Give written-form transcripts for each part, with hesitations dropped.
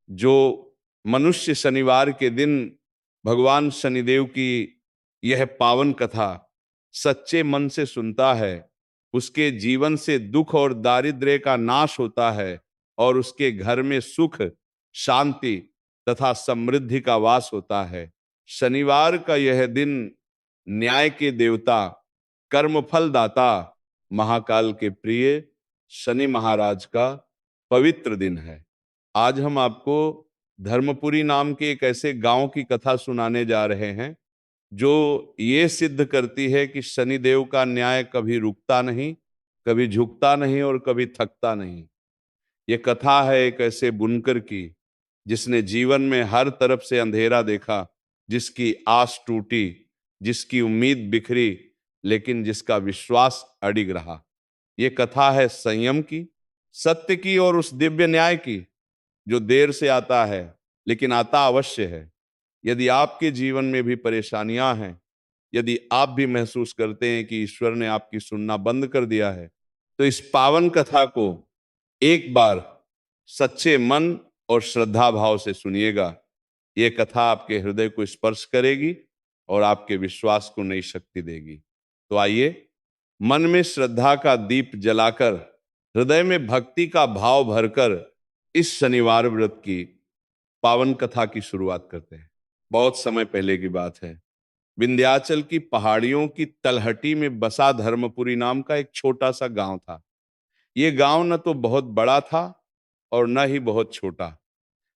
जो मनुष्य शनिवार के दिन भगवान शनिदेव की यह पावन कथा सच्चे मन से सुनता है, उसके जीवन से दुख और दारिद्र्य का नाश होता है और उसके घर में सुख, शांति तथा समृद्धि का वास होता है। शनिवार का यह दिन न्याय के देवता, कर्मफल दाता, महाकाल के प्रिय शनि महाराज का पवित्र दिन है। आज हम आपको धर्मपुरी नाम के एक ऐसे गांव की कथा सुनाने जा रहे हैं जो ये सिद्ध करती है कि शनिदेव का न्याय कभी रुकता नहीं, कभी झुकता नहीं और कभी थकता नहीं। ये कथा है एक ऐसे बुनकर की जिसने जीवन में हर तरफ से अंधेरा देखा, जिसकी आस टूटी, जिसकी उम्मीद बिखरी, लेकिन जिसका विश्वास अडिग रहा। ये कथा है संयम की, सत्य की और उस दिव्य न्याय की जो देर से आता है लेकिन आता अवश्य है। यदि आपके जीवन में भी परेशानियां हैं, यदि आप भी महसूस करते हैं कि ईश्वर ने आपकी सुनना बंद कर दिया है, तो इस पावन कथा को एक बार सच्चे मन और श्रद्धा भाव से सुनिएगा। यह कथा आपके हृदय को स्पर्श करेगी और आपके विश्वास को नई शक्ति देगी। तो आइए मन में श्रद्धा का दीप जलाकर, हृदय में भक्ति का भाव भरकर इस शनिवार व्रत की पावन कथा की शुरुआत करते हैं। बहुत समय पहले की बात है। विंध्याचल की पहाड़ियों की तलहटी में बसा धर्मपुरी नाम का एक छोटा सा गांव था। यह गांव न तो बहुत बड़ा था और न ही बहुत छोटा।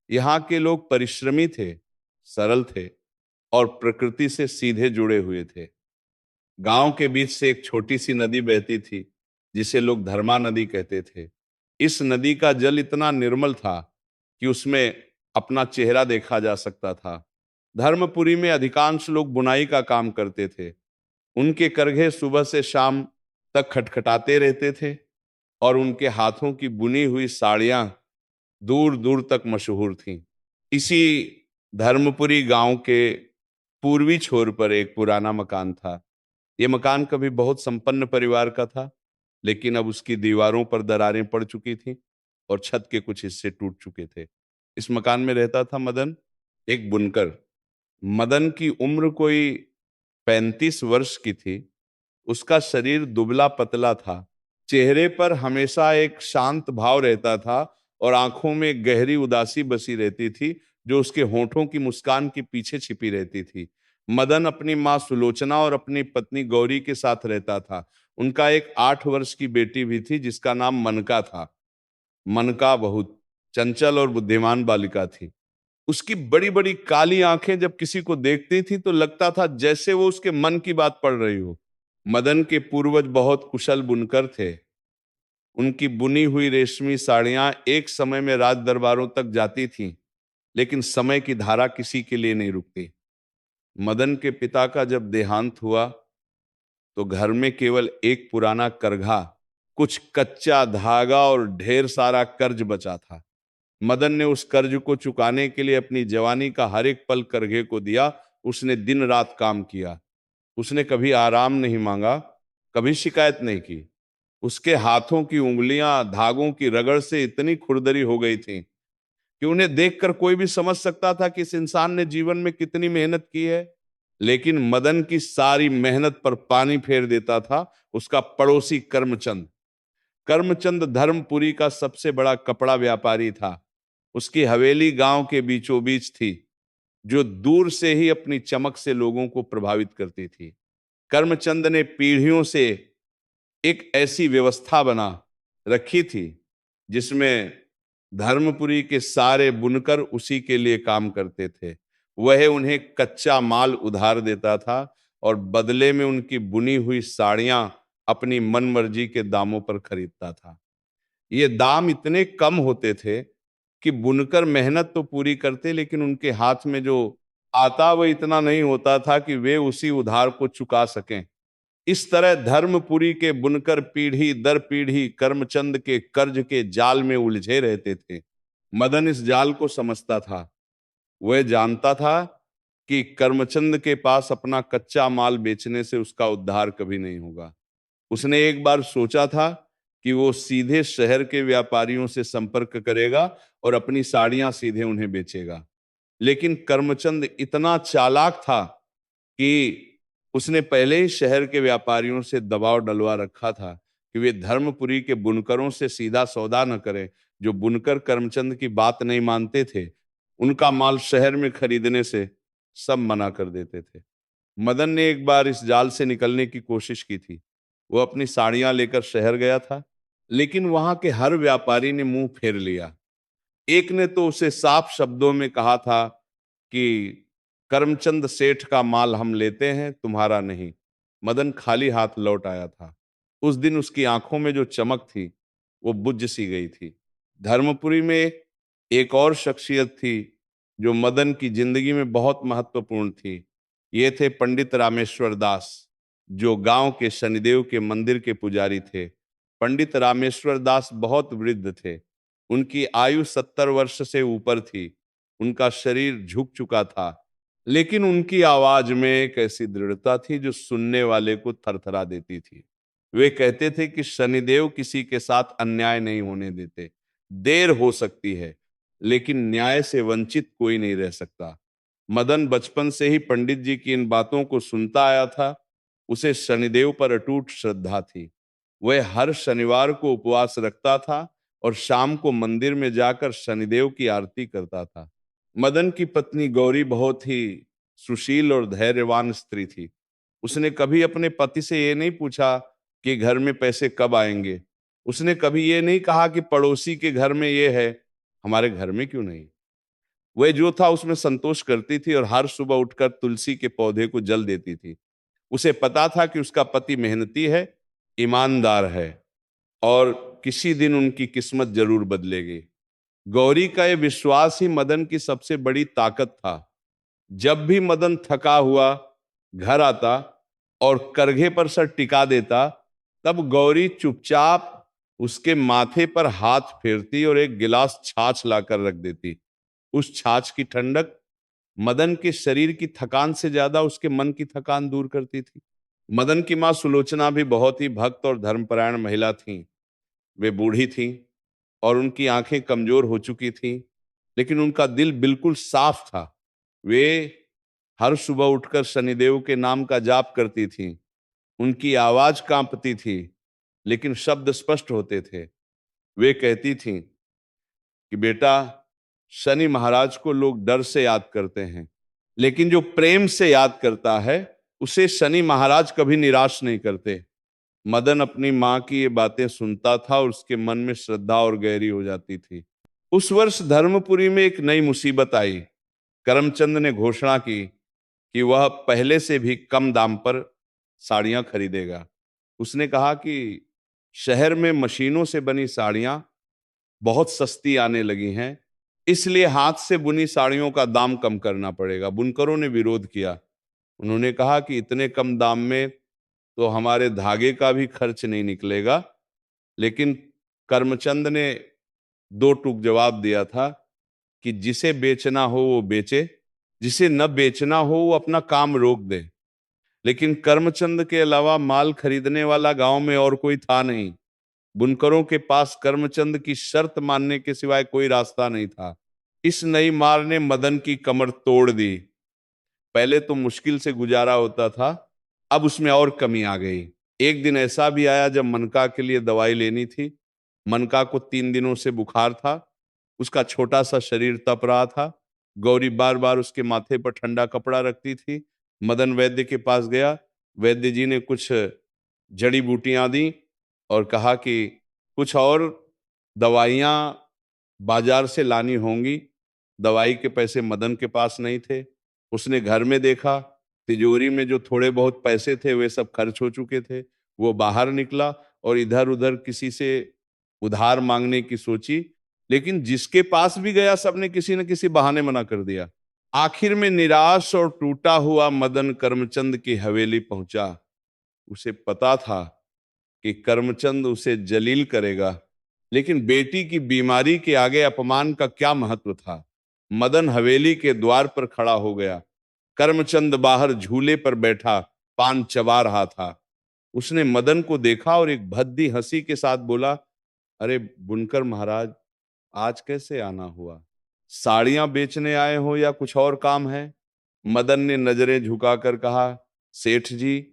यहाँ के लोग परिश्रमी थे, सरल थे और प्रकृति से सीधे जुड़े हुए थे। गांव के बीच से एक छोटी सी नदी बहती थी जिसे लोग धर्मा नदी कहते थे। इस नदी का जल इतना निर्मल था कि उसमें अपना चेहरा देखा जा सकता था। धर्मपुरी में अधिकांश लोग बुनाई का काम करते थे। उनके करघे सुबह से शाम तक खटखटाते रहते थे और उनके हाथों की बुनी हुई साड़ियां दूर दूर तक मशहूर थीं। इसी धर्मपुरी गांव के पूर्वी छोर पर एक पुराना मकान था। यह मकान कभी बहुत संपन्न परिवार का था, लेकिन अब उसकी दीवारों पर दरारें पड़ चुकी थीं और छत के कुछ हिस्से टूट चुके थे। इस मकान में रहता था मदन, एक बुनकर। मदन की उम्र कोई 35 वर्ष की थी। उसका शरीर दुबला पतला था। चेहरे पर हमेशा एक शांत भाव रहता था और आंखों में गहरी उदासी बसी रहती थी जो उसके होठों की मुस्कान के पीछे छिपी रहती थी। मदन अपनी माँ सुलोचना और अपनी पत्नी गौरी के साथ रहता था। उनका एक 8 वर्ष की बेटी भी थी जिसका नाम मनका था। मनका बहुत चंचल और बुद्धिमान बालिका थी। उसकी बड़ी बड़ी काली आंखें जब किसी को देखती थी तो लगता था जैसे वो उसके मन की बात पढ़ रही हो। मदन के पूर्वज बहुत कुशल बुनकर थे। उनकी बुनी हुई रेशमी साड़ियां एक समय में राज दरबारों तक जाती थीं, लेकिन समय की धारा किसी के लिए नहीं रुकती। मदन के पिता का जब देहांत हुआ तो घर में केवल एक पुराना करघा, कुछ कच्चा धागा और ढेर सारा कर्ज बचा था। मदन ने उस कर्ज को चुकाने के लिए अपनी जवानी का हर एक पल करघे को दिया। उसने दिन रात काम किया। उसने कभी आराम नहीं मांगा, कभी शिकायत नहीं की। उसके हाथों की उंगलियां धागों की रगड़ से इतनी खुरदरी हो गई थी कि उन्हें देखकर कोई भी समझ सकता था कि इस इंसान ने जीवन में कितनी मेहनत की है। लेकिन मदन की सारी मेहनत पर पानी फेर देता था उसका पड़ोसी कर्मचंद। कर्मचंद धर्मपुरी का सबसे बड़ा कपड़ा व्यापारी था। उसकी हवेली गांव के बीचों बीच थी, जो दूर से ही अपनी चमक से लोगों को प्रभावित करती थी। कर्मचंद ने पीढ़ियों से एक ऐसी व्यवस्था बना रखी थी जिसमें धर्मपुरी के सारे बुनकर उसी के लिए काम करते थे। वह उन्हें कच्चा माल उधार देता था और बदले में उनकी बुनी हुई साड़ियां अपनी मनमर्जी के दामों पर खरीदता था। ये दाम इतने कम होते थे कि बुनकर मेहनत तो पूरी करते, लेकिन उनके हाथ में जो आता वह इतना नहीं होता था कि वे उसी उधार को चुका सकें। इस तरह धर्मपुरी के बुनकर पीढ़ी दर पीढ़ी कर्मचंद के कर्ज के जाल में उलझे रहते थे। मदन इस जाल को समझता था। वह जानता था कि कर्मचंद के पास अपना कच्चा माल बेचने से उसका उद्धार कभी नहीं होगा। उसने एक बार सोचा था कि वो सीधे शहर के व्यापारियों से संपर्क करेगा और अपनी साड़ियां सीधे उन्हें बेचेगा। लेकिन करमचंद इतना चालाक था कि उसने पहले ही शहर के व्यापारियों से दबाव डलवा रखा था कि वे धर्मपुरी के बुनकरों से सीधा सौदा न करें। जो बुनकर करमचंद की बात नहीं मानते थे, उनका माल शहर में खरीदने से सब मना कर देते थे। मदन ने एक बार इस जाल से निकलने की कोशिश की थी। वो अपनी साड़ियां लेकर शहर गया था, लेकिन वहां के हर व्यापारी ने मुंह फेर लिया। एक ने तो उसे साफ शब्दों में कहा था कि करमचंद सेठ का माल हम लेते हैं, तुम्हारा नहीं। मदन खाली हाथ लौट आया था। उस दिन उसकी आंखों में जो चमक थी वो बुझ सी गई थी। धर्मपुरी में एक और शख्सियत थी जो मदन की जिंदगी में बहुत महत्वपूर्ण थी। ये थे पंडित रामेश्वर दास, जो गांव के शनिदेव के मंदिर के पुजारी थे। पंडित रामेश्वर दास बहुत वृद्ध थे। उनकी आयु 70 वर्ष से ऊपर थी। उनका शरीर झुक चुका था, लेकिन उनकी आवाज में एक ऐसी दृढ़ता थी जो सुनने वाले को थरथरा देती थी। वे कहते थे कि शनिदेव किसी के साथ अन्याय नहीं होने देते। देर हो सकती है, लेकिन न्याय से वंचित कोई नहीं रह सकता। मदन बचपन से ही पंडित जी की इन बातों को सुनता आया था। उसे शनिदेव पर अटूट श्रद्धा थी। वह हर शनिवार को उपवास रखता था और शाम को मंदिर में जाकर शनिदेव की आरती करता था। मदन की पत्नी गौरी बहुत ही सुशील और धैर्यवान स्त्री थी। उसने कभी अपने पति से ये नहीं पूछा कि घर में पैसे कब आएंगे। उसने कभी ये नहीं कहा कि पड़ोसी के घर में ये है, हमारे घर में क्यों नहीं। वह जो था उसमें संतोष करती थी और हर सुबह उठकर तुलसी के पौधे को जल देती थी। उसे पता था कि उसका पति मेहनती है, ईमानदार है और किसी दिन उनकी किस्मत जरूर बदलेगी। गौरी का यह विश्वास ही मदन की सबसे बड़ी ताकत था। जब भी मदन थका हुआ घर आता और करघे पर सर टिका देता, तब गौरी चुपचाप उसके माथे पर हाथ फेरती और एक गिलास छाछ लाकर रख देती। उस छाछ की ठंडक मदन के शरीर की थकान से ज्यादा उसके मन की थकान दूर करती थी। मदन की मां सुलोचना भी बहुत ही भक्त और धर्मपरायण महिला थीं। वे बूढ़ी थीं और उनकी आंखें कमजोर हो चुकी थीं, लेकिन उनका दिल बिल्कुल साफ था। वे हर सुबह उठकर शनिदेव के नाम का जाप करती थीं। उनकी आवाज कांपती थी, लेकिन शब्द स्पष्ट होते थे। वे कहती थीं कि बेटा, शनि महाराज को लोग डर से याद करते हैं, लेकिन जो प्रेम से याद करता है उसे शनि महाराज कभी निराश नहीं करते। मदन अपनी मां की ये बातें सुनता था और उसके मन में श्रद्धा और गहरी हो जाती थी। उस वर्ष धर्मपुरी में एक नई मुसीबत आई। करमचंद ने घोषणा की कि वह पहले से भी कम दाम पर साड़ियां खरीदेगा। उसने कहा कि शहर में मशीनों से बनी साड़ियां बहुत सस्ती आने लगी हैं, इसलिए हाथ से बुनी साड़ियों का दाम कम करना पड़ेगा। बुनकरों ने विरोध किया। उन्होंने कहा कि इतने कम दाम में तो हमारे धागे का भी खर्च नहीं निकलेगा। लेकिन करमचंद ने दो टूक जवाब दिया था कि जिसे बेचना हो वो बेचे, जिसे न बेचना हो वो अपना काम रोक दे। लेकिन करमचंद के अलावा माल खरीदने वाला गांव में और कोई था नहीं। बुनकरों के पास करमचंद की शर्त मानने के सिवाय कोई रास्ता नहीं था। इस नई मार ने मदन की कमर तोड़ दी। पहले तो मुश्किल से गुजारा होता था, अब उसमें और कमी आ गई। एक दिन ऐसा भी आया जब मनका के लिए दवाई लेनी थी। मनका को 3 दिनों से बुखार था। उसका छोटा सा शरीर तप रहा था। गौरी बार बार उसके माथे पर ठंडा कपड़ा रखती थी। मदन वैद्य के पास गया। वैद्य जी ने कुछ जड़ी बूटियां दी और कहा कि कुछ और दवाइयां बाजार से लानी होंगी। दवाई के पैसे मदन के पास नहीं थे। उसने घर में देखा, तिजोरी में जो थोड़े बहुत पैसे थे वे सब खर्च हो चुके थे। वो बाहर निकला और इधर उधर किसी से उधार मांगने की सोची, लेकिन जिसके पास भी गया सबने किसी न किसी बहाने मना कर दिया। आखिर में निराश और टूटा हुआ मदन करमचंद की हवेली पहुंचा। उसे पता था कि करमचंद उसे जलील करेगा, लेकिन बेटी की बीमारी के आगे अपमान का क्या महत्व था। मदन हवेली के द्वार पर खड़ा हो गया। करमचंद बाहर झूले पर बैठा पान चबा रहा था। उसने मदन को देखा और एक भद्दी हंसी के साथ बोला, अरे बुनकर महाराज, आज कैसे आना हुआ? साड़ियां बेचने आए हो या कुछ और काम है? मदन ने नजरें झुकाकर कहा, सेठ जी,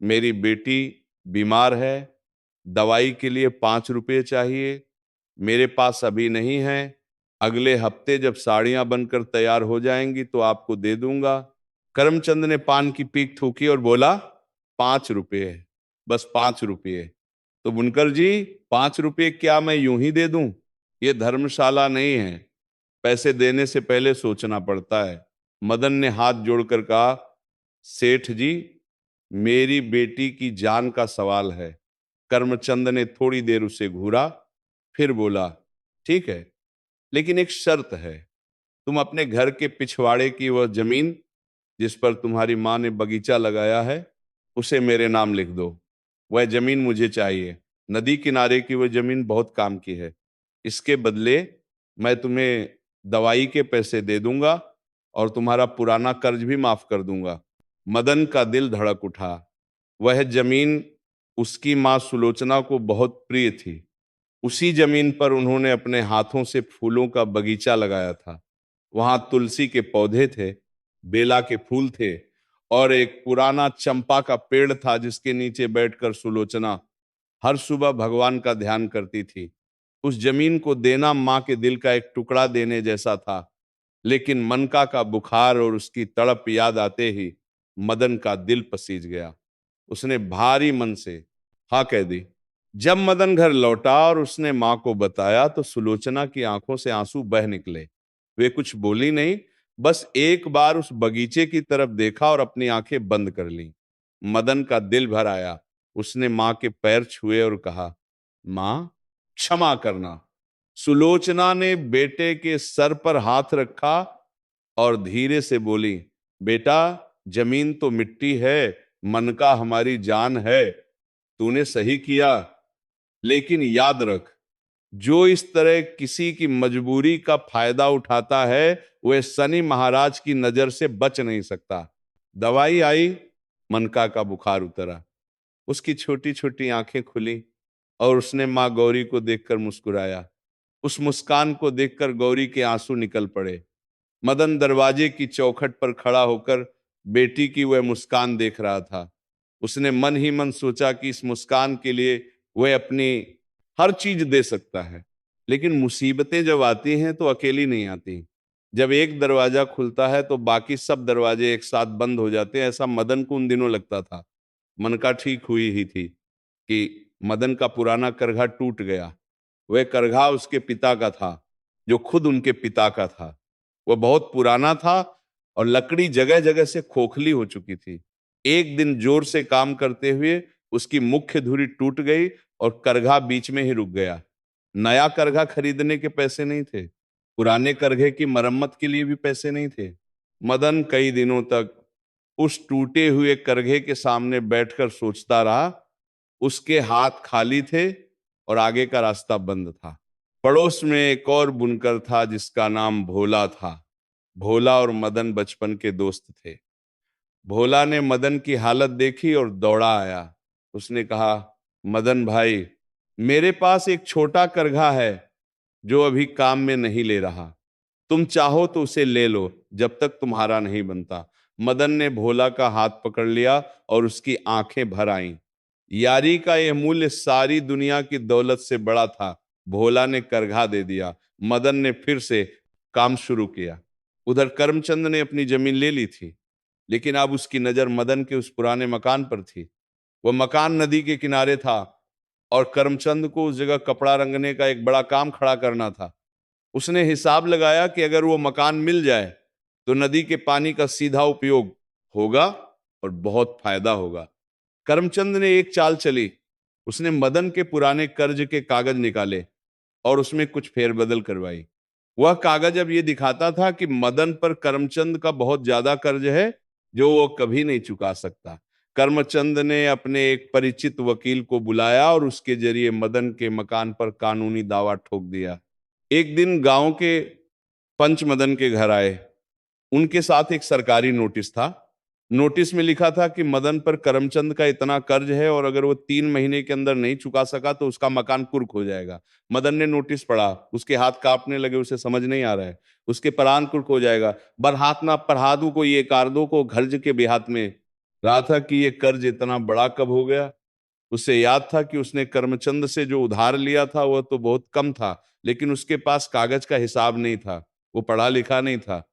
मेरी बेटी बीमार है, दवाई के लिए 5 रुपये चाहिए, मेरे पास अभी नहीं है, अगले हफ्ते जब साड़ियां बनकर तैयार हो जाएंगी तो आपको दे दूंगा। करमचंद ने पान की पीक थूकी और बोला, 5 रुपये, बस 5 रुपये। तो बुनकर जी, 5 रुपये क्या मैं यूं ही दे दूं? ये धर्मशाला नहीं है, पैसे देने से पहले सोचना पड़ता है। मदन ने हाथ जोड़कर कहा, सेठ जी, मेरी बेटी की जान का सवाल है। कर्मचंद ने थोड़ी देर उसे घूरा, फिर बोला, ठीक है, लेकिन एक शर्त है। तुम अपने घर के पिछवाड़े की वह जमीन जिस पर तुम्हारी माँ ने बगीचा लगाया है, उसे मेरे नाम लिख दो। वह जमीन मुझे चाहिए। नदी किनारे की वह जमीन बहुत काम की है। इसके बदले मैं तुम्हें दवाई के पैसे दे दूंगा और तुम्हारा पुराना कर्ज भी माफ कर दूंगा। मदन का दिल धड़क उठा। वह जमीन उसकी माँ सुलोचना को बहुत प्रिय थी। उसी जमीन पर उन्होंने अपने हाथों से फूलों का बगीचा लगाया था। वहां तुलसी के पौधे थे, बेला के फूल थे और एक पुराना चंपा का पेड़ था जिसके नीचे बैठकर सुलोचना हर सुबह भगवान का ध्यान करती थी। उस जमीन को देना मां के दिल का एक टुकड़ा देने जैसा था, लेकिन मनका का बुखार और उसकी तड़प याद आते ही मदन का दिल पसीज गया। उसने भारी मन से हाँ कह दी। जब मदन घर लौटा और उसने मां को बताया तो सुलोचना की आंखों से आंसू बह निकले। वे कुछ बोली नहीं, बस एक बार उस बगीचे की तरफ देखा और अपनी आंखें बंद कर ली। मदन का दिल भर आया। उसने मां के पैर छुए और कहा, मां, क्षमा करना। सुलोचना ने बेटे के सर पर हाथ रखा और धीरे से बोली, बेटा, जमीन तो मिट्टी है, मन का हमारी जान है। तूने सही किया, लेकिन याद रख, जो इस तरह किसी की मजबूरी का फायदा उठाता है वह शनि महाराज की नजर से बच नहीं सकता। दवाई आई, मनका का बुखार उतरा, उसकी छोटी छोटी आंखें खुली और उसने मां गौरी को देखकर मुस्कुराया। उस मुस्कान को देखकर गौरी के आंसू निकल पड़े। मदन दरवाजे की चौखट पर खड़ा होकर बेटी की वह मुस्कान देख रहा था। उसने मन ही मन सोचा कि इस मुस्कान के लिए वह अपनी हर चीज दे सकता है, लेकिन मुसीबतें जब आती हैं तो अकेली नहीं आती। जब एक दरवाजा खुलता है तो बाकी सब दरवाजे एक साथ बंद हो जाते हैं। ऐसा मदन को उन दिनों लगता था। मन का ठीक हुई ही थी कि मदन का पुराना करघा टूट गया। वह करघा उसके पिता का था, जो खुद उनके पिता का था। वह बहुत पुराना था और लकड़ी जगह जगह से खोखली हो चुकी थी। एक दिन जोर से काम करते हुए उसकी मुख्य धुरी टूट गई और करघा बीच में ही रुक गया। नया करघा खरीदने के पैसे नहीं थे, पुराने करघे की मरम्मत के लिए भी पैसे नहीं थे। मदन कई दिनों तक उस टूटे हुए करघे के सामने बैठकर सोचता रहा। उसके हाथ खाली थे और आगे का रास्ता बंद था। पड़ोस में एक और बुनकर था जिसका नाम भोला था। भोला और मदन बचपन के दोस्त थे। भोला ने मदन की हालत देखी और दौड़ा आया। उसने कहा, मदन भाई, मेरे पास एक छोटा करघा है जो अभी काम में नहीं ले रहा। तुम चाहो तो उसे ले लो जब तक तुम्हारा नहीं बनता। मदन ने भोला का हाथ पकड़ लिया और उसकी आंखें भर आईं। यारी का यह मूल्य सारी दुनिया की दौलत से बड़ा था। भोला ने करघा दे दिया। मदन ने फिर से काम शुरू किया। उधर करमचंद ने अपनी जमीन ले ली थी, लेकिन अब उसकी नजर मदन के उस पुराने मकान पर थी। वह मकान नदी के किनारे था और करमचंद को उस जगह कपड़ा रंगने का एक बड़ा काम खड़ा करना था। उसने हिसाब लगाया कि अगर वो मकान मिल जाए तो नदी के पानी का सीधा उपयोग होगा और बहुत फायदा होगा। करमचंद ने एक चाल चली। उसने मदन के पुराने कर्ज के कागज निकाले और उसमें कुछ फेरबदल करवाई। वह कागज अब ये दिखाता था कि मदन पर करमचंद का बहुत ज्यादा कर्ज है जो वो कभी नहीं चुका सकता। करमचंद ने अपने एक परिचित वकील को बुलाया और उसके जरिए मदन के मकान पर कानूनी दावा ठोक दिया। एक दिन गांव के पंच मदन के घर आए। उनके साथ एक सरकारी नोटिस था। नोटिस में लिखा था कि मदन पर करमचंद का इतना कर्ज है और अगर वो 3 महीने के अंदर नहीं चुका सका तो उसका मकान कुर्क हो जाएगा। मदन ने नोटिस पढ़ा, उसके हाथ कांपने लगे, उसे समझ नहीं आ रहा है, उसके प्राण कुर्क हो जाएगा। बरहात ना पढ़ादू को ये कार्दो को घर्ज के बेहात में रहा था कि ये कर्ज इतना बड़ा कब हो गया। उसे याद था कि उसने करमचंद से जो उधार लिया था वह तो बहुत कम था, लेकिन उसके पास कागज का हिसाब नहीं था, वो पढ़ा लिखा नहीं था।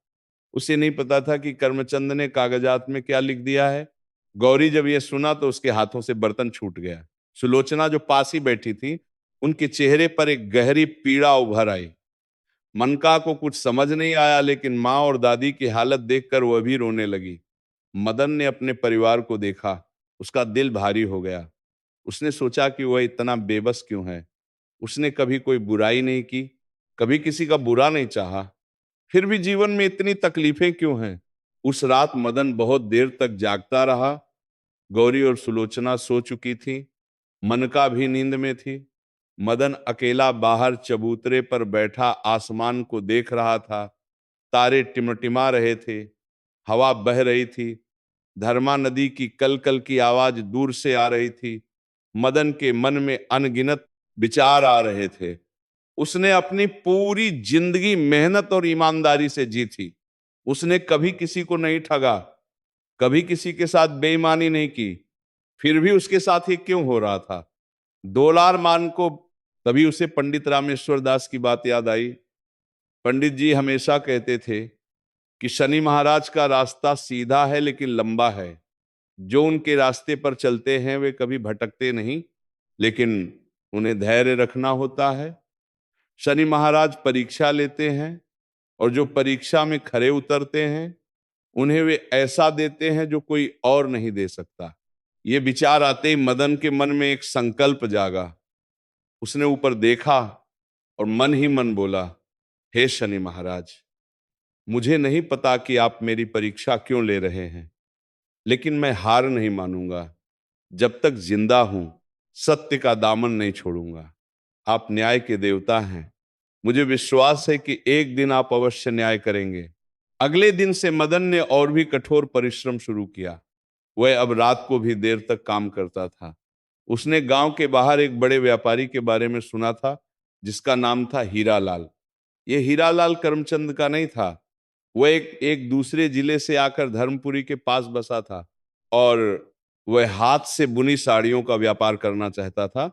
उसे नहीं पता था कि करमचंद ने कागजात में क्या लिख दिया है। गौरी जब यह सुना तो उसके हाथों से बर्तन छूट गया। सुलोचना जो पास ही बैठी थी, उनके चेहरे पर एक गहरी पीड़ा उभर आई। मनका को कुछ समझ नहीं आया, लेकिन माँ और दादी की हालत देखकर वह भी रोने लगी। मदन ने अपने परिवार को देखा, उसका दिल भारी हो गया। उसने सोचा कि वह इतना बेबस क्यों है। उसने कभी कोई बुराई नहीं की, कभी किसी का बुरा नहीं चाहा, फिर भी जीवन में इतनी तकलीफें क्यों हैं। उस रात मदन बहुत देर तक जागता रहा। गौरी और सुलोचना सो चुकी थी, मनका भी नींद में थी। मदन अकेला बाहर चबूतरे पर बैठा आसमान को देख रहा था। तारे टिमटिमा रहे थे, हवा बह रही थी, धर्मा नदी की कल कल की आवाज दूर से आ रही थी। मदन के मन में अनगिनत विचार आ रहे थे। उसने अपनी पूरी जिंदगी मेहनत और ईमानदारी से जी थी। उसने कभी किसी को नहीं ठगा, कभी किसी के साथ बेईमानी नहीं की, फिर भी उसके साथ ही क्यों हो रहा था। डोलार मान को तभी उसे पंडित रामेश्वर दास की बात याद आई। पंडित जी हमेशा कहते थे कि शनि महाराज का रास्ता सीधा है लेकिन लंबा है। जो उनके रास्ते पर चलते हैं वे कभी भटकते नहीं, लेकिन उन्हें धैर्य रखना होता है। शनि महाराज परीक्षा लेते हैं और जो परीक्षा में खरे उतरते हैं उन्हें वे ऐसा देते हैं जो कोई और नहीं दे सकता। ये विचार आते ही मदन के मन में एक संकल्प जागा। उसने ऊपर देखा और मन ही मन बोला, हे शनि महाराज, मुझे नहीं पता कि आप मेरी परीक्षा क्यों ले रहे हैं, लेकिन मैं हार नहीं मानूंगा। जब तक जिंदा हूं सत्य का दामन नहीं छोड़ूंगा। आप न्याय के देवता हैं, मुझे विश्वास है कि एक दिन आप अवश्य न्याय करेंगे। अगले दिन से मदन ने और भी कठोर परिश्रम शुरू किया। वह अब रात को भी देर तक काम करता था। उसने गांव के बाहर एक बड़े व्यापारी के बारे में सुना था जिसका नाम था हीरालाल। यह हीरालाल करमचंद का नहीं था, वह एक दूसरे जिले से आकर धर्मपुरी के पास बसा था और वह हाथ से बुनी साड़ियों का व्यापार करना चाहता था।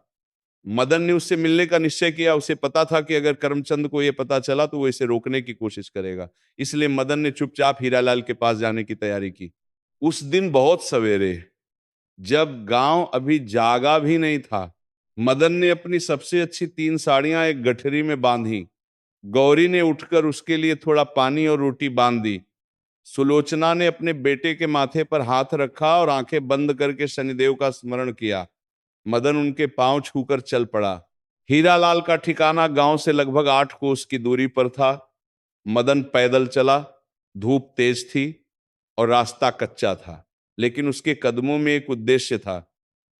मदन ने उससे मिलने का निश्चय किया। उसे पता था कि अगर करमचंद को यह पता चला तो वो इसे रोकने की कोशिश करेगा, इसलिए मदन ने चुपचाप हीरालाल के पास जाने की तैयारी की। उस दिन बहुत सवेरे, जब गांव अभी जागा भी नहीं था, मदन ने अपनी सबसे अच्छी 3 साड़ियां एक गठरी में बांधी। गौरी ने उठकर उसके लिए थोड़ा पानी और रोटी बांध दी। सुलोचना ने अपने बेटे के माथे पर हाथ रखा और आंखें बंद करके शनिदेव का स्मरण किया। मदन उनके पांव छूकर चल पड़ा। हीरालाल का ठिकाना गांव से लगभग 8 कोस की दूरी पर था। मदन पैदल चला। धूप तेज थी और रास्ता कच्चा था, लेकिन उसके कदमों में एक उद्देश्य था।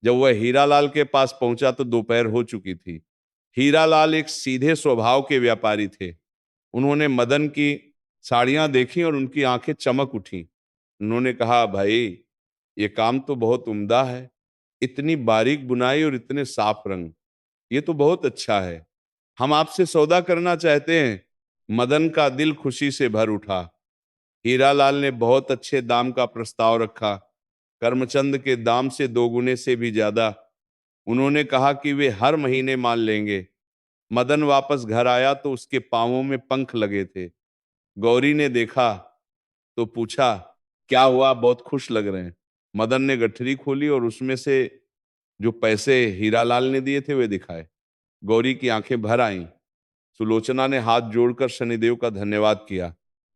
जब वह हीरालाल के पास पहुंचा तो दोपहर हो चुकी थी। हीरालाल एक सीधे स्वभाव के व्यापारी थे। उन्होंने मदन की साड़ियां देखी और उनकी आंखें चमक उठी। उन्होंने कहा, भाई, ये काम तो बहुत उम्दा है। इतनी बारीक बुनाई और इतने साफ रंग, ये तो बहुत अच्छा है। हम आपसे सौदा करना चाहते हैं। मदन का दिल खुशी से भर उठा। हीरालाल ने बहुत अच्छे दाम का प्रस्ताव रखा, करमचंद के दाम से 2 गुने से भी ज्यादा। उन्होंने कहा कि वे हर महीने माल लेंगे। मदन वापस घर आया तो उसके पांवों में पंख लगे थे। गौरी ने देखा तो पूछा, क्या हुआ, बहुत खुश लग रहे हैं। मदन ने गठरी खोली और उसमें से जो पैसे हीरालाल ने दिए थे वे दिखाए। गौरी की आंखें भर आईं। सुलोचना ने हाथ जोड़कर शनिदेव का धन्यवाद किया,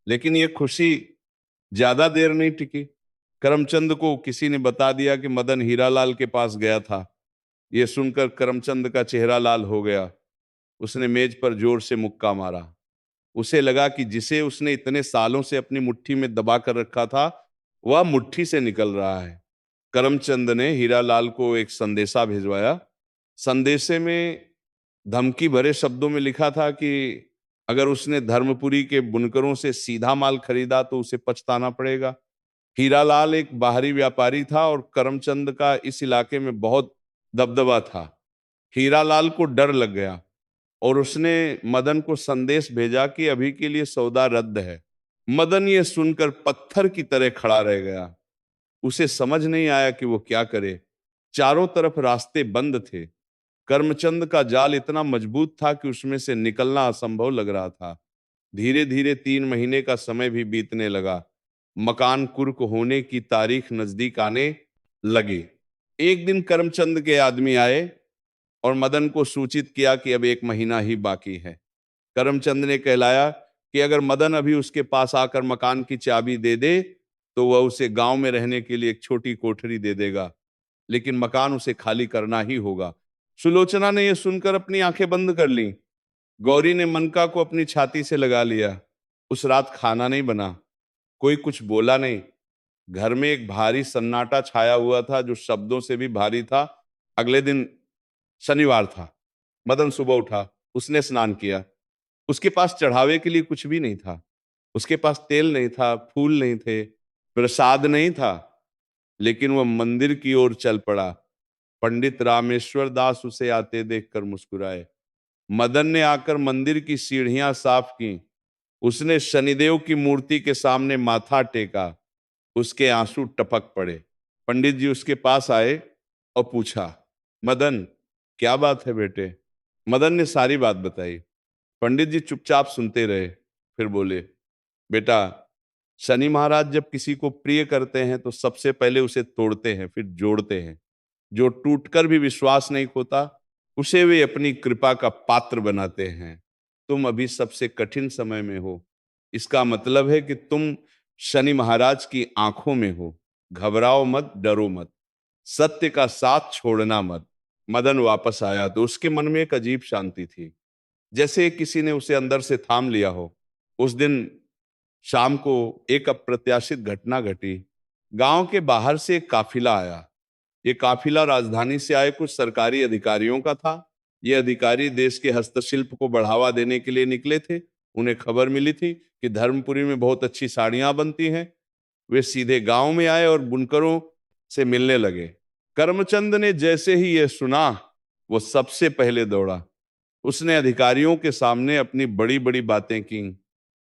लेकिन ये खुशी ज्यादा देर नहीं टिकी। करमचंद को किसी ने बता दिया कि मदन हीरालाल के पास गया था। यह सुनकर करमचंद का चेहरा लाल हो गया। उसने मेज पर जोर से मुक्का मारा। उसे लगा कि जिसे उसने इतने सालों से अपनी मुट्ठी में दबा कर रखा था वह मुट्ठी से निकल रहा है। करमचंद ने हीरालाल को एक संदेशा भिजवाया। संदेशे में धमकी भरे शब्दों में लिखा था कि अगर उसने धर्मपुरी के बुनकरों से सीधा माल खरीदा तो उसे पछताना पड़ेगा। हीरालाल एक बाहरी व्यापारी था और करमचंद का इस इलाके में बहुत दबदबा था। हीरालाल को डर लग गया और उसने मदन को संदेश भेजा कि अभी के लिए सौदा रद्द है। मदन ये सुनकर पत्थर की तरह खड़ा रह गया। उसे समझ नहीं आया कि वो क्या करे। चारों तरफ रास्ते बंद थे। करमचंद का जाल इतना मजबूत था कि उसमें से निकलना असंभव लग रहा था। धीरे धीरे 3 महीने का समय भी बीतने लगा। मकान कुर्क होने की तारीख नजदीक आने लगी। एक दिन करमचंद के आदमी आए और मदन को सूचित किया कि अब 1 महीना ही बाकी है। करमचंद ने कहलाया कि अगर मदन अभी उसके पास आकर मकान की चाबी दे दे तो वह उसे गांव में रहने के लिए एक छोटी कोठरी दे देगा, लेकिन मकान उसे खाली करना ही होगा। सुलोचना ने यह सुनकर अपनी आंखें बंद कर लीं। गौरी ने मनका को अपनी छाती से लगा लिया। उस रात खाना नहीं बना, कोई कुछ बोला नहीं। घर में एक भारी सन्नाटा छाया हुआ था जो शब्दों से भी भारी था। अगले दिन शनिवार था। मदन सुबह उठा, उसने स्नान किया। उसके पास चढ़ावे के लिए कुछ भी नहीं था। उसके पास तेल नहीं था, फूल नहीं थे, प्रसाद नहीं था, लेकिन वह मंदिर की ओर चल पड़ा। पंडित रामेश्वर दास उसे आते देखकर मुस्कुराए। मदन ने आकर मंदिर की सीढ़ियां साफ की। उसने शनिदेव की मूर्ति के सामने माथा टेका। उसके आंसू टपक पड़े। पंडित जी उसके पास आए और पूछा, मदन, क्या बात है बेटे? मदन ने सारी बात बताई। पंडित जी चुपचाप सुनते रहे, फिर बोले, बेटा, शनि महाराज जब किसी को प्रिय करते हैं तो सबसे पहले उसे तोड़ते हैं, फिर जोड़ते हैं। जो टूटकर भी विश्वास नहीं खोता उसे वे अपनी कृपा का पात्र बनाते हैं। तुम अभी सबसे कठिन समय में हो। इसका मतलब है कि तुम शनि महाराज की आंखों में हो। घबराओ मत, डरो मत, सत्य का साथ छोड़ना मत। मदन वापस आया तो उसके मन में एक अजीब शांति थी, जैसे किसी ने उसे अंदर से थाम लिया हो। उस दिन शाम को एक अप्रत्याशित घटना घटी। गांव के बाहर से एक काफिला आया। ये काफिला राजधानी से आए कुछ सरकारी अधिकारियों का था। ये अधिकारी देश के हस्तशिल्प को बढ़ावा देने के लिए निकले थे। उन्हें खबर मिली थी कि धर्मपुरी में बहुत अच्छी साड़ियां बनती हैं। वे सीधे गांव में आए और बुनकरों से मिलने लगे। करमचंद ने जैसे ही यह सुना, वो सबसे पहले दौड़ा। उसने अधिकारियों के सामने अपनी बड़ी बड़ी बातें की।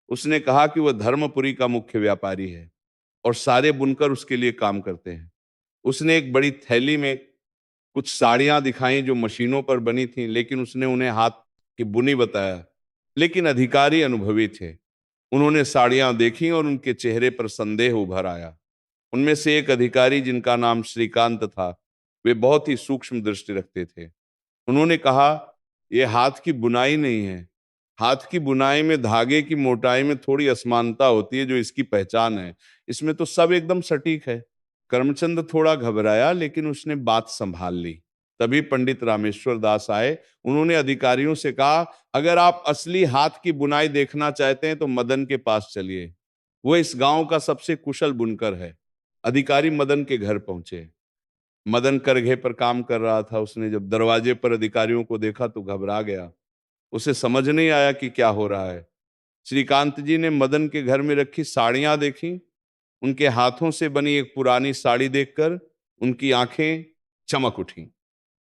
उसने कहा कि वह धर्मपुरी का मुख्य व्यापारी है और सारे बुनकर उसके लिए काम करते हैं। उसने एक बड़ी थैली में कुछ साड़ियां दिखाई जो मशीनों पर बनी थीं, लेकिन उसने उन्हें हाथ की बुनी बताया। लेकिन अधिकारी अनुभवी थे। उन्होंने साड़ियां देखी और उनके चेहरे पर संदेह उभर आया। उनमें से एक अधिकारी, जिनका नाम श्रीकांत था, वे बहुत ही सूक्ष्म दृष्टि रखते थे। उन्होंने कहा, यह हाथ की बुनाई नहीं है। हाथ की बुनाई में धागे की मोटाई में थोड़ी असमानता होती है जो इसकी पहचान है। इसमें तो सब एकदम सटीक है। करमचंद थोड़ा घबराया, लेकिन उसने बात संभाल ली। तभी पंडित रामेश्वर दास आए। उन्होंने अधिकारियों से कहा, अगर आप असली हाथ की बुनाई देखना चाहते हैं तो मदन के पास चलिए। वो इस गांव का सबसे कुशल बुनकर है। अधिकारी मदन के घर पहुंचे। मदन करघे पर काम कर रहा था। उसने जब दरवाजे पर अधिकारियों को देखा तो घबरा गया। उसे समझ नहीं आया कि क्या हो रहा है। श्रीकांत जी ने मदन के घर में रखी साड़ियां देखी। उनके हाथों से बनी एक पुरानी साड़ी देखकर उनकी आंखें चमक उठी।